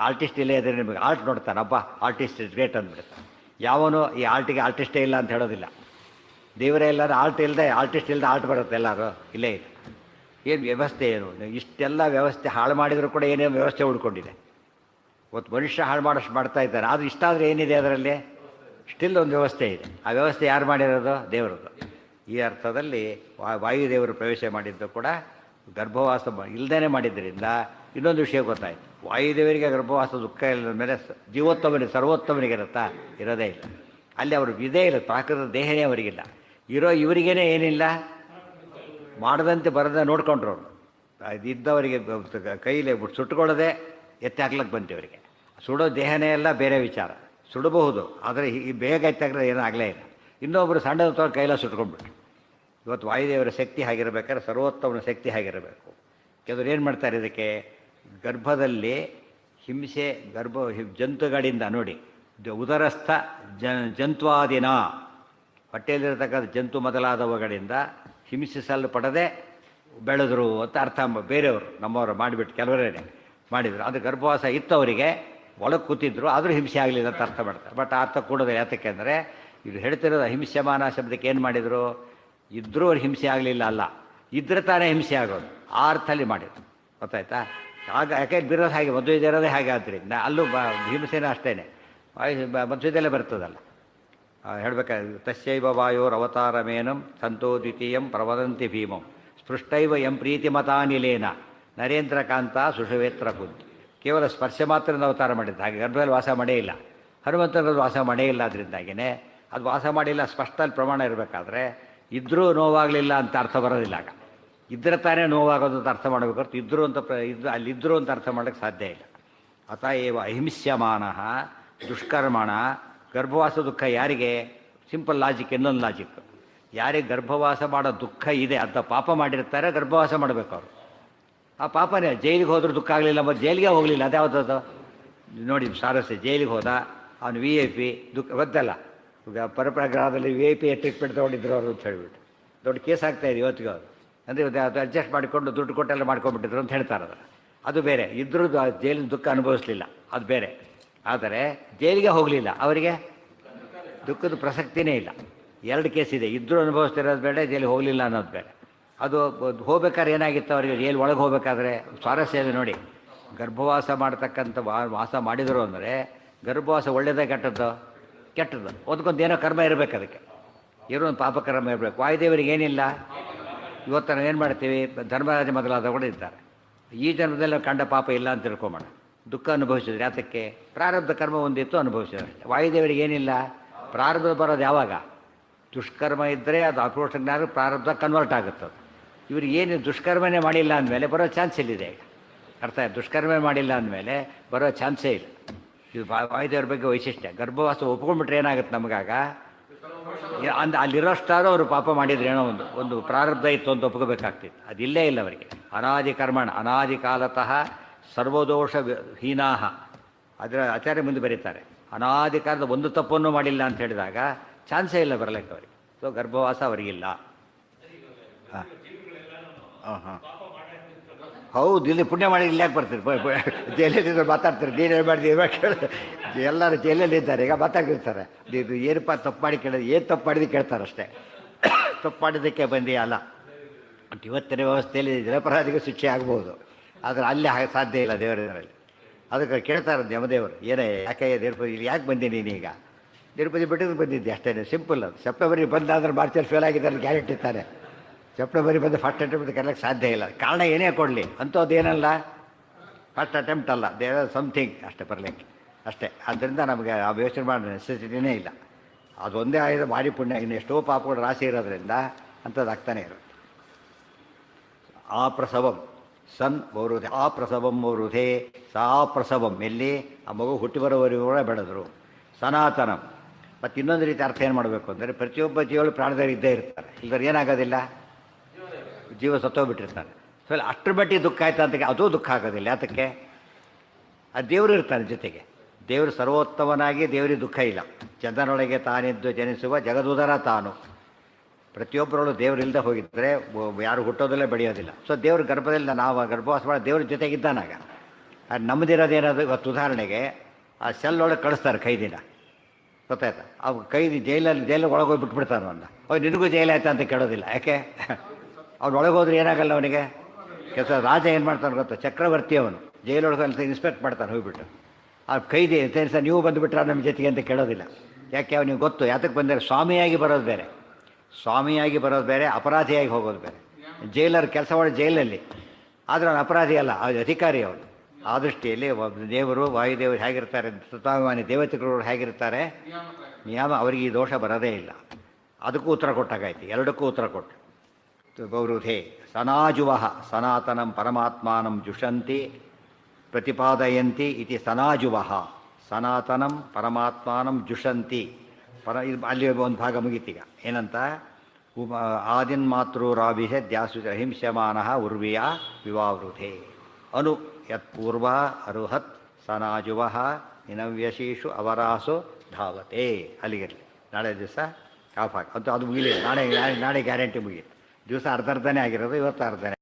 ಆರ್ಟಿಸ್ಟ್ ಇಲ್ಲೇ ಇದ್ರೆ ನಿಮಗೆ ಆರ್ಟ್ ನೋಡ್ತಾನೆ, ಹಬ್ಬ ಆರ್ಟಿಸ್ಟ್ ಇಸ್ ಗ್ರೇಟ್ ಅಂದ್ಬಿಡ್ತಾನೆ. ಯಾವನು ಈ ಆರ್ಟಿಗೆ ಆರ್ಟಿಸ್ಟೇ ಇಲ್ಲ ಅಂತ ಹೇಳೋದಿಲ್ಲ. ದೇವರೇ ಇಲ್ಲದ್ರೆ ಆರ್ಟಿಸ್ಟ್ ಇಲ್ಲದೆ ಆರ್ಟ್ ಬರುತ್ತೆ. ಎಲ್ಲರೂ ಇಲ್ಲೇ ಇದೆ. ಏನು ವ್ಯವಸ್ಥೆ ಏನು? ಇಷ್ಟೆಲ್ಲ ವ್ಯವಸ್ಥೆ ಹಾಳು ಮಾಡಿದರೂ ಕೂಡ ಏನೇನು ವ್ಯವಸ್ಥೆ ಉಳ್ಕೊಂಡಿದೆ. ಇವತ್ತು ಮನುಷ್ಯ ಹಾಳು ಮಾಡೋಷ್ಟು ಮಾಡ್ತಾ ಇದ್ದಾನೆ. ಆದರೆ ಇಷ್ಟಾದರೆ ಏನಿದೆ ಅದರಲ್ಲಿ? ಸ್ಟಿಲ್ ಒಂದು ವ್ಯವಸ್ಥೆ ಇದೆ. ಆ ವ್ಯವಸ್ಥೆ ಯಾರು ಮಾಡಿರೋದು? ದೇವರದ್ದು. ಈ ಅರ್ಥದಲ್ಲಿ ವಾಯುದೇವರು ಪ್ರವೇಶ ಮಾಡಿದ್ದು ಕೂಡ ಗರ್ಭವಾಸ ಇಲ್ಲದೇ ಮಾಡಿದ್ದರಿಂದ ಇನ್ನೊಂದು ವಿಷಯ ಗೊತ್ತಾಯಿತು. ವಾಯುದೇವರಿಗೆ ಗರ್ಭವಾಸ ದುಃಖ ಇಲ್ಲದ ಮೇಲೆ ಜೀವೋತ್ತಮನಿಗೆ ಸರ್ವೋತ್ತಮನಿಗೆ ಇರುತ್ತಾ? ಇರೋದೇ ಇಲ್ಲ. ಅಲ್ಲಿ ಅವರು ಇದೇ ಇಲ್ಲ. ಪ್ರಾಕೃತ ದೇಹನೇ ಅವರಿಗಿಲ್ಲ. ಇವರಿಗೇನೆ ಏನಿಲ್ಲ, ಮಾಡದಂತೆ ಬರದೆ ನೋಡ್ಕೊಂಡ್ರು ಅವರು. ಇದ್ದವರಿಗೆ ಕೈಲಿ ಸುಟ್ಕೊಳ್ಳೋದೆ ಎತ್ತಿ ಹಾಕ್ಲಕ್ಕೆ ಬಂತು ಇವರಿಗೆ. ಸುಡೋ ದೇಹನೇ ಎಲ್ಲ ಬೇರೆ ವಿಚಾರ. ಸುಡಬಹುದು, ಆದರೆ ಈ ಬೇಗ ಎತ್ತಾಗ್ರೆ ಏನೂ ಆಗಲೇ ಇಲ್ಲ. ಇನ್ನೊಬ್ಬರು ಸಣ್ಣದ ಕೈಲ ಸುಟ್ಕೊಂಡ್ಬಿಟ್ರು. ಇವತ್ತು ವಾಯುದೇವರ ಶಕ್ತಿ ಆಗಿರಬೇಕಾದ್ರೆ ಸರ್ವೋತ್ತಮನ ಶಕ್ತಿ ಆಗಿರಬೇಕು. ಕೆಲವರು ಏನು ಮಾಡ್ತಾರೆ, ಇದಕ್ಕೆ ಗರ್ಭದಲ್ಲಿ ಹಿಂಸೆ ಜಂತುಗಳಿಂದ ನೋಡಿ, ಉದರಸ್ಥ ಜಂತ್ವಾದಿನ, ಹೊಟ್ಟೆಯಲ್ಲಿರತಕ್ಕಂಥ ಜಂತು ಮೊದಲಾದವುಗಳಿಂದ ಹಿಂಸಿಸಲ್ಪಡದೆ ಬೆಳೆದರು ಅಂತ ಅರ್ಥ. ಬೇರೆಯವರು ನಮ್ಮವರು ಮಾಡಿಬಿಟ್ಟು ಕೆಲವರೇ ಮಾಡಿದರು. ಅದು ಗರ್ಭವಾಸ ಇತ್ತು ಅವರಿಗೆ, ಒಳಗೆ ಕೂತಿದ್ರು, ಆದರೂ ಹಿಂಸೆ ಆಗಲಿಲ್ಲ ಅಂತ ಅರ್ಥ ಮಾಡ್ತಾರೆ. ಬಟ್ ಆ ಅರ್ಥ ಕೂಡೋದಿಲ್ಲ. ಯಾತಕ್ಕೆ ಅಂದರೆ ಇದು ಹೇಳ್ತಿರೋದು ಅಹಿಂಸ್ಯಮಾನ ಶಬ್ದಕ್ಕೆ ಏನು ಮಾಡಿದರು? ಇದ್ದರೂ ಅವ್ರು ಹಿಂಸೆ ಆಗಲಿಲ್ಲ ಅಲ್ಲ, ಇದ್ರೆ ತಾನೇ ಹಿಂಸೆ ಆಗೋದು. ಆ ಅರ್ಥದಲ್ಲಿ ಮಾಡಿದ್ರು. ಗೊತ್ತಾಯ್ತಾ? ಆಗ ಯಾಕೆ ಬಿರೋದು ಹಾಗೆ, ಮದುವೆ ಇರೋದೇ ಹಾಗೆ. ಆದ್ದರಿಂದ ಅಲ್ಲೂ ಹಿಂಸೆನೂ ಅಷ್ಟೇ, ಮದುವೆದಲ್ಲೇ ಬರ್ತದಲ್ಲ. ಹೇಳಬೇಕಾದ್ರೆ ತಸ್ಯೈವ ವಾಯೋರ್ ಅವತಾರಮೇನಂ ಸಂತೋ ದ್ವಿತೀಯಂ ಪ್ರವದಂತಿ ಭೀಮಂ ಸ್ಪೃಷ್ಟೈವ ಎಂ ಪ್ರೀತಿಮತಾನಿಲೇನ ನರೇಂದ್ರಕಾಂತ ಸುಷವೇತ್ರ ಕುಂತ್. ಕೇವಲ ಸ್ಪರ್ಶ ಮಾತ್ರ ಅವತಾರ ಮಾಡಿದ್ದು. ಹಾಗೆ ಗರ್ಭದಲ್ಲಿ ವಾಸ ಮಾಡೇ ಇಲ್ಲ. ಹನುಮಂತನದ್ದು ವಾಸ ಮಾಡೇ ಇಲ್ಲ. ಅದರಿಂದಾಗಿಯೇ ಅದು ವಾಸ ಮಾಡಿಲ್ಲ ಸ್ಪಷ್ಟ ಪ್ರಮಾಣ ಇರಬೇಕಾದ್ರೆ ಇದ್ದರೂ ನೋವಾಗಲಿಲ್ಲ ಅಂತ ಅರ್ಥ ಬರೋದಿಲ್ಲ. ಆಗ ಇದ್ರೆ ತಾನೇ ನೋವಾಗೋದು ಅಂತ ಅರ್ಥ ಮಾಡಬೇಕು. ಇದ್ದರು ಅಂತ ಅಲ್ಲಿದ್ದರು ಅಂತ ಅರ್ಥ ಮಾಡೋಕ್ಕೆ ಸಾಧ್ಯ ಇಲ್ಲ. ಅತಏವ ಅಹಿಂಸ್ಯಮಾನ ದುಷ್ಕರ್ಮಣ. ಗರ್ಭವಾಸ ದುಃಖ ಯಾರಿಗೆ? Simple logic. ಇನ್ನೊಂದು ಲಾಜಿಕ್, ಯಾರಿಗೆ ಗರ್ಭವಾಸ ಮಾಡೋ ದುಃಖ ಇದೆ ಅಂತ ಪಾಪ ಮಾಡಿರ್ತಾರೆ, ಗರ್ಭವಾಸ ಮಾಡಬೇಕು ಅವರು. ಆ ಪಾಪನೇ. ಜೈಲಿಗೆ ಹೋದರೂ ದುಃಖ ಆಗಲಿಲ್ಲ, ಮತ್ತು ಜೈಲಿಗೆ ಹೋಗಲಿಲ್ಲ. ಅದ್ಯಾವುದದು ನೋಡಿ, ಸಾರಸ್ಯ ಜೈಲಿಗೆ ಹೋದ ಅವನು VIP ದುಃಖ ಗೊತ್ತಲ್ಲ. ಈಗ ಪರಪ್ರಗ್ರಹದಲ್ಲಿ VIP ಟ್ರೀಟ್ಮೆಂಟ್ ತೊಗೊಂಡಿದ್ರು ಅವರು ಅಂತ ಹೇಳಿಬಿಟ್ಟು ದೊಡ್ಡ ಕೇಸ್ ಆಗ್ತಾಯಿದೆ ಇವತ್ತಿಗೆ. ಅವರು ಅಂದರೆ ಅದು ಅಡ್ಜಸ್ಟ್ ಮಾಡಿಕೊಂಡು ದುಡ್ಡು ಕೊಟ್ಟೆಲ್ಲ ಮಾಡ್ಕೊಂಡ್ಬಿಟ್ಟಿದ್ರು ಅಂತ ಹೇಳ್ತಾರೆ ಅದು ಬೇರೆ. ಇದ್ರೂ ಜೈಲಿನ ದುಃಖ ಅನುಭವಿಸಲಿಲ್ಲ, ಅದು ಬೇರೆ. ಆದರೆ ಜೈಲಿಗೆ ಹೋಗಲಿಲ್ಲ, ಅವರಿಗೆ ದುಃಖದ ಪ್ರಸಕ್ತಿನೇ ಇಲ್ಲ. ಎರಡು ಕೇಸ್ ಇದೆ, ಇದ್ದರೂ ಅನುಭವಿಸ್ತಿರೋದು ಬೇಡ, ಜೈಲಿಗೆ ಹೋಗಲಿಲ್ಲ ಅನ್ನೋದು ಬೇರೆ. ಅದು ಹೋಗ್ಬೇಕಾದ್ರೆ ಏನಾಗಿತ್ತು ಅವರಿಗೆ, ಜೈಲು ಒಳಗೆ ಹೋಗ್ಬೇಕಾದ್ರೆ ಸ್ವಾರಸ್ಯ ಇದೆ ನೋಡಿ. ಗರ್ಭವಾಸ ಮಾಡ್ತಕ್ಕಂಥ ವಾಸ ಮಾಡಿದರು ಅಂದರೆ ಗರ್ಭವಾಸ ಒಳ್ಳೆಯದೇ ಕೆಟ್ಟದ್ದು? ಕೆಟ್ಟದ್ದು. ಒಂದಕ್ಕೊಂದು ಏನೋ ಕರ್ಮ ಇರಬೇಕು, ಅದಕ್ಕೆ ಏನೋ ಒಂದು ಪಾಪಕರ್ಮ ಇರಬೇಕು. ವಾಯುದೇವರಿಗೆ ಏನಿಲ್ಲ. ಇವತ್ತು ನಾವು ಏನು ಮಾಡ್ತೀವಿ, ಧರ್ಮರಾಜ ಮೊದಲಾದವರು ಇದ್ದಾರೆ. ಈ ಜನ್ಮದಲ್ಲಿ ಕಂಡ ಪಾಪ ಇಲ್ಲ ಅಂತ ತಿಳ್ಕೊಂಬೋಣ. ದುಃಖ ಅನುಭವಿಸಿದ್ರೆ ಯಾತಕ್ಕೆ? ಪ್ರಾರಬ್ಧ ಕರ್ಮ ಒಂದಿತ್ತು, ಅನುಭವಿಸಿದ್ರೆ. ವಾಯುದೇವರಿಗೆ ಏನಿಲ್ಲ, ಪ್ರಾರಬ್ಧ ಬರೋದು ಯಾವಾಗ? ದುಷ್ಕರ್ಮ ಇದ್ದರೆ ಅದು ಅಪರೋಕ್ಷ ಜ್ಞಾನ ಪ್ರಾರಬ್ಧ ಕನ್ವರ್ಟ್ ಆಗುತ್ತದೆ. ಇವ್ರಿಗೆ ಏನು ದುಷ್ಕರ್ಮನೇ ಮಾಡಿಲ್ಲ ಅಂದಮೇಲೆ ಬರೋ ಚಾನ್ಸ್ ಇಲ್ಲಿದೆ. ಈಗ ಅರ್ಥ ಆಯ್ತು? ದುಷ್ಕರ್ಮ ಮಾಡಿಲ್ಲ ಅಂದಮೇಲೆ ಬರೋ ಚಾನ್ಸೇ ಇಲ್ಲ. ಇದು ವಾಯುದೇವ್ರ ಬಗ್ಗೆ ವೈಶಿಷ್ಟ್ಯ. ಗರ್ಭವಾಸ ಒಪ್ಕೊಂಡ್ಬಿಟ್ರೆ ಏನಾಗುತ್ತೆ ನಮಗಾಗ, ಅಲ್ಲಿರೋಷ್ಟಾದ್ರೂ ಅವರು ಪಾಪ ಮಾಡಿದ್ರೆ ಏನೋ ಒಂದು ಪ್ರಾರಬ್ಧ ಇತ್ತು ಅಂತ ಒಪ್ಕೋಬೇಕಾಗ್ತಿತ್ತು. ಅದಿಲ್ಲೇ ಇಲ್ಲ ಅವರಿಗೆ. ಅನಾದಿ ಕರ್ಮಣ ಅನಾದಿ ಕಾಲತಃ ಸರ್ವದೋಷ ಹೀನಾಹ. ಅದರ ಆಚಾರ್ಯ ಮುಂದೆ ಬರೀತಾರೆ, ಅನಾದಿ ಕಾಲದ ಒಂದು ತಪ್ಪನ್ನು ಮಾಡಿಲ್ಲ ಅಂತ ಹೇಳಿದಾಗ ಚಾನ್ಸೇ ಇಲ್ಲ ಬರಲಿಕ್ಕೆ ಅವರಿಗೆ. ಸೊ ಗರ್ಭವಾಸ ಅವರಿಗಿಲ್ಲ. ಹಾಂ ಹಾಂ ಹಾಂ ಹೌದು. ಇಲ್ಲಿ ಪುಣ್ಯ ಮಾಡಿ ಇಲ್ಲಿ ಯಾಕೆ ಬರ್ತೀರಿ? ಜೈಲಲ್ಲಿದ್ದರೆ ಮಾತಾಡ್ತಾರೆ, ನೀನೇನು ಮಾಡಿದ್ದೀವಿ ಕೇಳಿ. ಎಲ್ಲರೂ ಜೈಲಲ್ಲಿದ್ದಾರೆ, ಈಗ ಮಾತಾಡ್ತಿರ್ತಾರೆ. ಇದು ಏನಪ್ಪ ತಪ್ಪು ಮಾಡಿ ಕೇಳೋದು, ಏನು ತಪ್ಪು ಮಾಡಿದ್ದು ಕೇಳ್ತಾರೆ ಅಷ್ಟೇ. ತಪ್ಪು ಮಾಡಿದ್ದಕ್ಕೆ ಬಂದಿ ಅಲ್ಲ. ಇವತ್ತಿನ ವ್ಯವಸ್ಥೆಯಲ್ಲಿ ನಿರಪರಾಧಿಗೆ ಶಿಕ್ಷೆ ಆಗ್ಬೋದು, ಆದರೆ ಅಲ್ಲಿ ಸಾಧ್ಯ ಇಲ್ಲ ದೇವರಲ್ಲಿ. ಅದಕ್ಕೆ ಕೇಳ್ತಾರೆ ಯಮದೇವರು, ಏನೇ ಯಾಕೆ ತಿರುಪತಿ ಇಲ್ಲಿ ಯಾಕೆ ಬಂದೀನಿ ನೀನೀಗ? ತಿರುಪತಿ ಬಿಟ್ಟಿದ್ದು ಬಂದಿದ್ದೆ ಅಷ್ಟೇ, ಸಿಂಪಲ್. ಅದು ಸೆಪ್ಟೆಂಬರಿಗೆ ಬಂದಾದ್ರೆ ಮಾರ್ಚಲ್ಲಿ ಫೇಲ್ ಆಗಿದ್ದಾರೆ ಗ್ಯಾರಂಟಿ ಇರ್ತಾರೆ. ಸೆಪ್ಟೆಂಬರಿಗೆ ಬಂದು ಫಸ್ಟ್ ಅಟೆಂಪ್ಟ್ ಕರೆಯಕ್ಕೆ ಸಾಧ್ಯ ಇಲ್ಲ. ಕಾರಣ ಏನೇ ಕೊಡಲಿ ಅಂಥದ್ದು ಏನಲ್ಲ, ಫಸ್ಟ್ ಅಟೆಂಪ್ಟ್ ಅಲ್ಲ, ದೇರ್ ಆರ್ ಸಮಥಿಂಗ್ ಅಷ್ಟೇ ಬರಲಿಕ್ಕೆ ಅಷ್ಟೇ. ಆದ್ದರಿಂದ ನಮಗೆ ಆ ಯೋಚನೆ ಮಾಡೋ ನೆಸೆಸಿಟಿನೇ ಇಲ್ಲ. ಅದೊಂದೇ ಆಗಿದೆ ಭಾರಿ ಪುಣ್ಯ. ಇನ್ನು ಎಷ್ಟೋ ಪಾಪಗಳು ರಾಶಿ ಇರೋದ್ರಿಂದ ಅಂಥದ್ದು ಆಗ್ತಾನೆ ಇರುತ್ತೆ. ಆ ಪ್ರಸವಂ ಸನ್ ವರುಧೆ, ಆ ಪ್ರಸವಂ ವರುಧೆ ಸಾ ಪ್ರಸವಂ, ಎಲ್ಲಿ ಆ ಮಗು ಹುಟ್ಟಿ ಬರೋವರೆಗೂ ಕೂಡ ಬೆಳೆದರು. ಸನಾತನಂ. ಮತ್ತು ಇನ್ನೊಂದು ರೀತಿ ಅರ್ಥ ಏನು ಮಾಡಬೇಕು ಅಂದರೆ, ಪ್ರತಿಯೊಬ್ಬ ಜೀವಗಳು ಪ್ರಾಣದಲ್ಲಿ ಇದ್ದೇ ಇರ್ತಾರೆ, ಇಲ್ಲದ್ರೆ ಏನಾಗೋದಿಲ್ಲ, ಜೀವ ಸತ್ತೋಗ್ಬಿಟ್ಟಿರ್ತಾರೆ. ಸೊ ಅಷ್ಟರ ಮಟ್ಟಿಗೆ ದುಃಖ ಆಯ್ತು ಅಂತ ಅದೂ ದುಃಖ ಆಗೋದಿಲ್ಲ. ಯಾತಕ್ಕೆ? ಆ ದೇವರು ಇರ್ತಾನೆ ಜೊತೆಗೆ. ದೇವರು ಸರ್ವೋತ್ತಮನಾಗಿ ದೇವರಿಗೆ ದುಃಖ ಇಲ್ಲ. ಚಂದನೊಳಗೆ ತಾನಿದ್ದು ಜನಿಸುವ ಜಗದುದರ ತಾನು. ಪ್ರತಿಯೊಬ್ಬರೊಳು ದೇವರು ಇಲ್ಲದೆ ಹೋಗಿದ್ದರೆ ಯಾರು ಹುಟ್ಟೋದಿಲ್ಲ, ಬೆಳೆಯೋದಿಲ್ಲ. ಸೊ ದೇವ್ರ ಗರ್ಭದಲ್ಲಿ ನಾವು ಗರ್ಭವಾಸ ಮಾಡಿ ದೇವ್ರ ಜೊತೆಗಿದ್ದಾನಾಗ. ನಮ್ಮದಿರೋದೇನಾದ್ರು ಇವತ್ತು ಉದಾಹರಣೆಗೆ ಆ ಸೆಲ್ ಒಳಗೆ ಕಳಿಸ್ತಾರೆ ಕೈದಿನ, ಗೊತ್ತಾಯ್ತಾ? ಅವು ಕೈದಿ ಜೈಲಲ್ಲಿ ಒಳಗೋಗಿ ಬಿಟ್ಬಿಡ್ತಾನೆ ಅವನ್ನ. ಅವ್ ನಿನಗೂ ಜೈಲಾಯ್ತಾ ಅಂತ ಕೇಳೋದಿಲ್ಲ. ಯಾಕೆ? ಅವ್ನು ಒಳಗೋದ್ರೆ ಏನಾಗಲ್ಲ ಅವನಿಗೆ ಕೆಲಸ. ರಾಜ ಏನು ಮಾಡ್ತಾನೆ ಗೊತ್ತಾ, ಚಕ್ರವರ್ತಿ ಅವನು. ಜೈಲೊಳಗೆ ಅಂತ ಇನ್ಸ್ಪೆಕ್ಟ್ ಮಾಡ್ತಾನೆ ಹೋಗ್ಬಿಟ್ಟು. ಆ ಕೈದಿ ಸರ್ ನೀವು ಬಂದುಬಿಟ್ರೆ ನಮ್ಮ ಜೊತೆಗೆ ಅಂತ ಕೇಳೋದಿಲ್ಲ. ಯಾಕೆ? ಅವನಿಗೆ ಗೊತ್ತು ಯಾತಕ್ಕೆ ಬಂದರೆ, ಸ್ವಾಮಿಯಾಗಿ ಬರೋದು ಬೇರೆ, ಸ್ವಾಮಿಯಾಗಿ ಬರೋದು ಬೇರೆ, ಅಪರಾಧಿಯಾಗಿ ಹೋಗೋದು ಬೇರೆ. ಜೈಲರ್ ಕೆಲಸ ಮಾಡಿ ಜೈಲಲ್ಲಿ, ಆದರೆ ಅವನು ಅಪರಾಧಿ ಅಲ್ಲ, ಅದು ಅಧಿಕಾರಿ ಅವನು. ಆ ದೃಷ್ಟಿಯಲ್ಲಿ ದೇವರು ವಾಯುದೇವರು ಹೇಗಿರ್ತಾರೆ, ತತ್ವಾಭಿಮಾನಿ ದೇವತೆಗಳು ಹೇಗಿರ್ತಾರೆ, ನಿಯಮ ಅವರಿಗೆ ಈ ದೋಷ ಬರೋದೇ ಇಲ್ಲ. ಅದಕ್ಕೂ ಉತ್ತರ ಕೊಟ್ಟಾಗಾಯ್ತು, ಎರಡಕ್ಕೂ ಉತ್ತರ ಕೊಟ್ಟು. ಗೌರುಧೇ ಸನಾಜುವ ಸನಾತನಂ ಪರಮಾತ್ಮಾನಂ ಜುಷಂತಿ ಪ್ರತಿಪಾದಯಂತಿ ಇತಿ ಸನಾಜುವ. ಸನಾತನಂ ಪರಮಾತ್ಮಾನಂ ಜುಷಂತಿ ಇದು ಅಲ್ಲಿ ಒಂದು ಭಾಗ ಮುಗೀತೀಗ. ಏನಂತ? ಆದಿನ್ಮಾತೃರಾಭಿಷ ದ್ಯಾಸು ಅಹಿಂಸ್ಯಮಾನ ಉರ್ವಿಯ ವಿವಾವೃಧೆ ಅನು ಯತ್ಪೂರ್ವ ಅರುಹತ್ ಸನಾಜುವ ನಿನವ್ಯಶೀಷು ಅವರಾಸು ಧಾವತೆ. ಅಲ್ಲಿಗಿರಲಿ. ನಾಳೆ ದಿವಸ ಕಾಫ್ ಹಾಕಿ ಅಂತೂ ಅದು ಮುಗಿಲಿಲ್ಲ. ನಾಳೆ ಗ್ಯಾರಂಟಿ ಮುಗೀತು. ದಿವಸ ಅರ್ಧನೇ ಆಗಿರೋದು, ಇವತ್ತು ಅರ್ಧನೇ.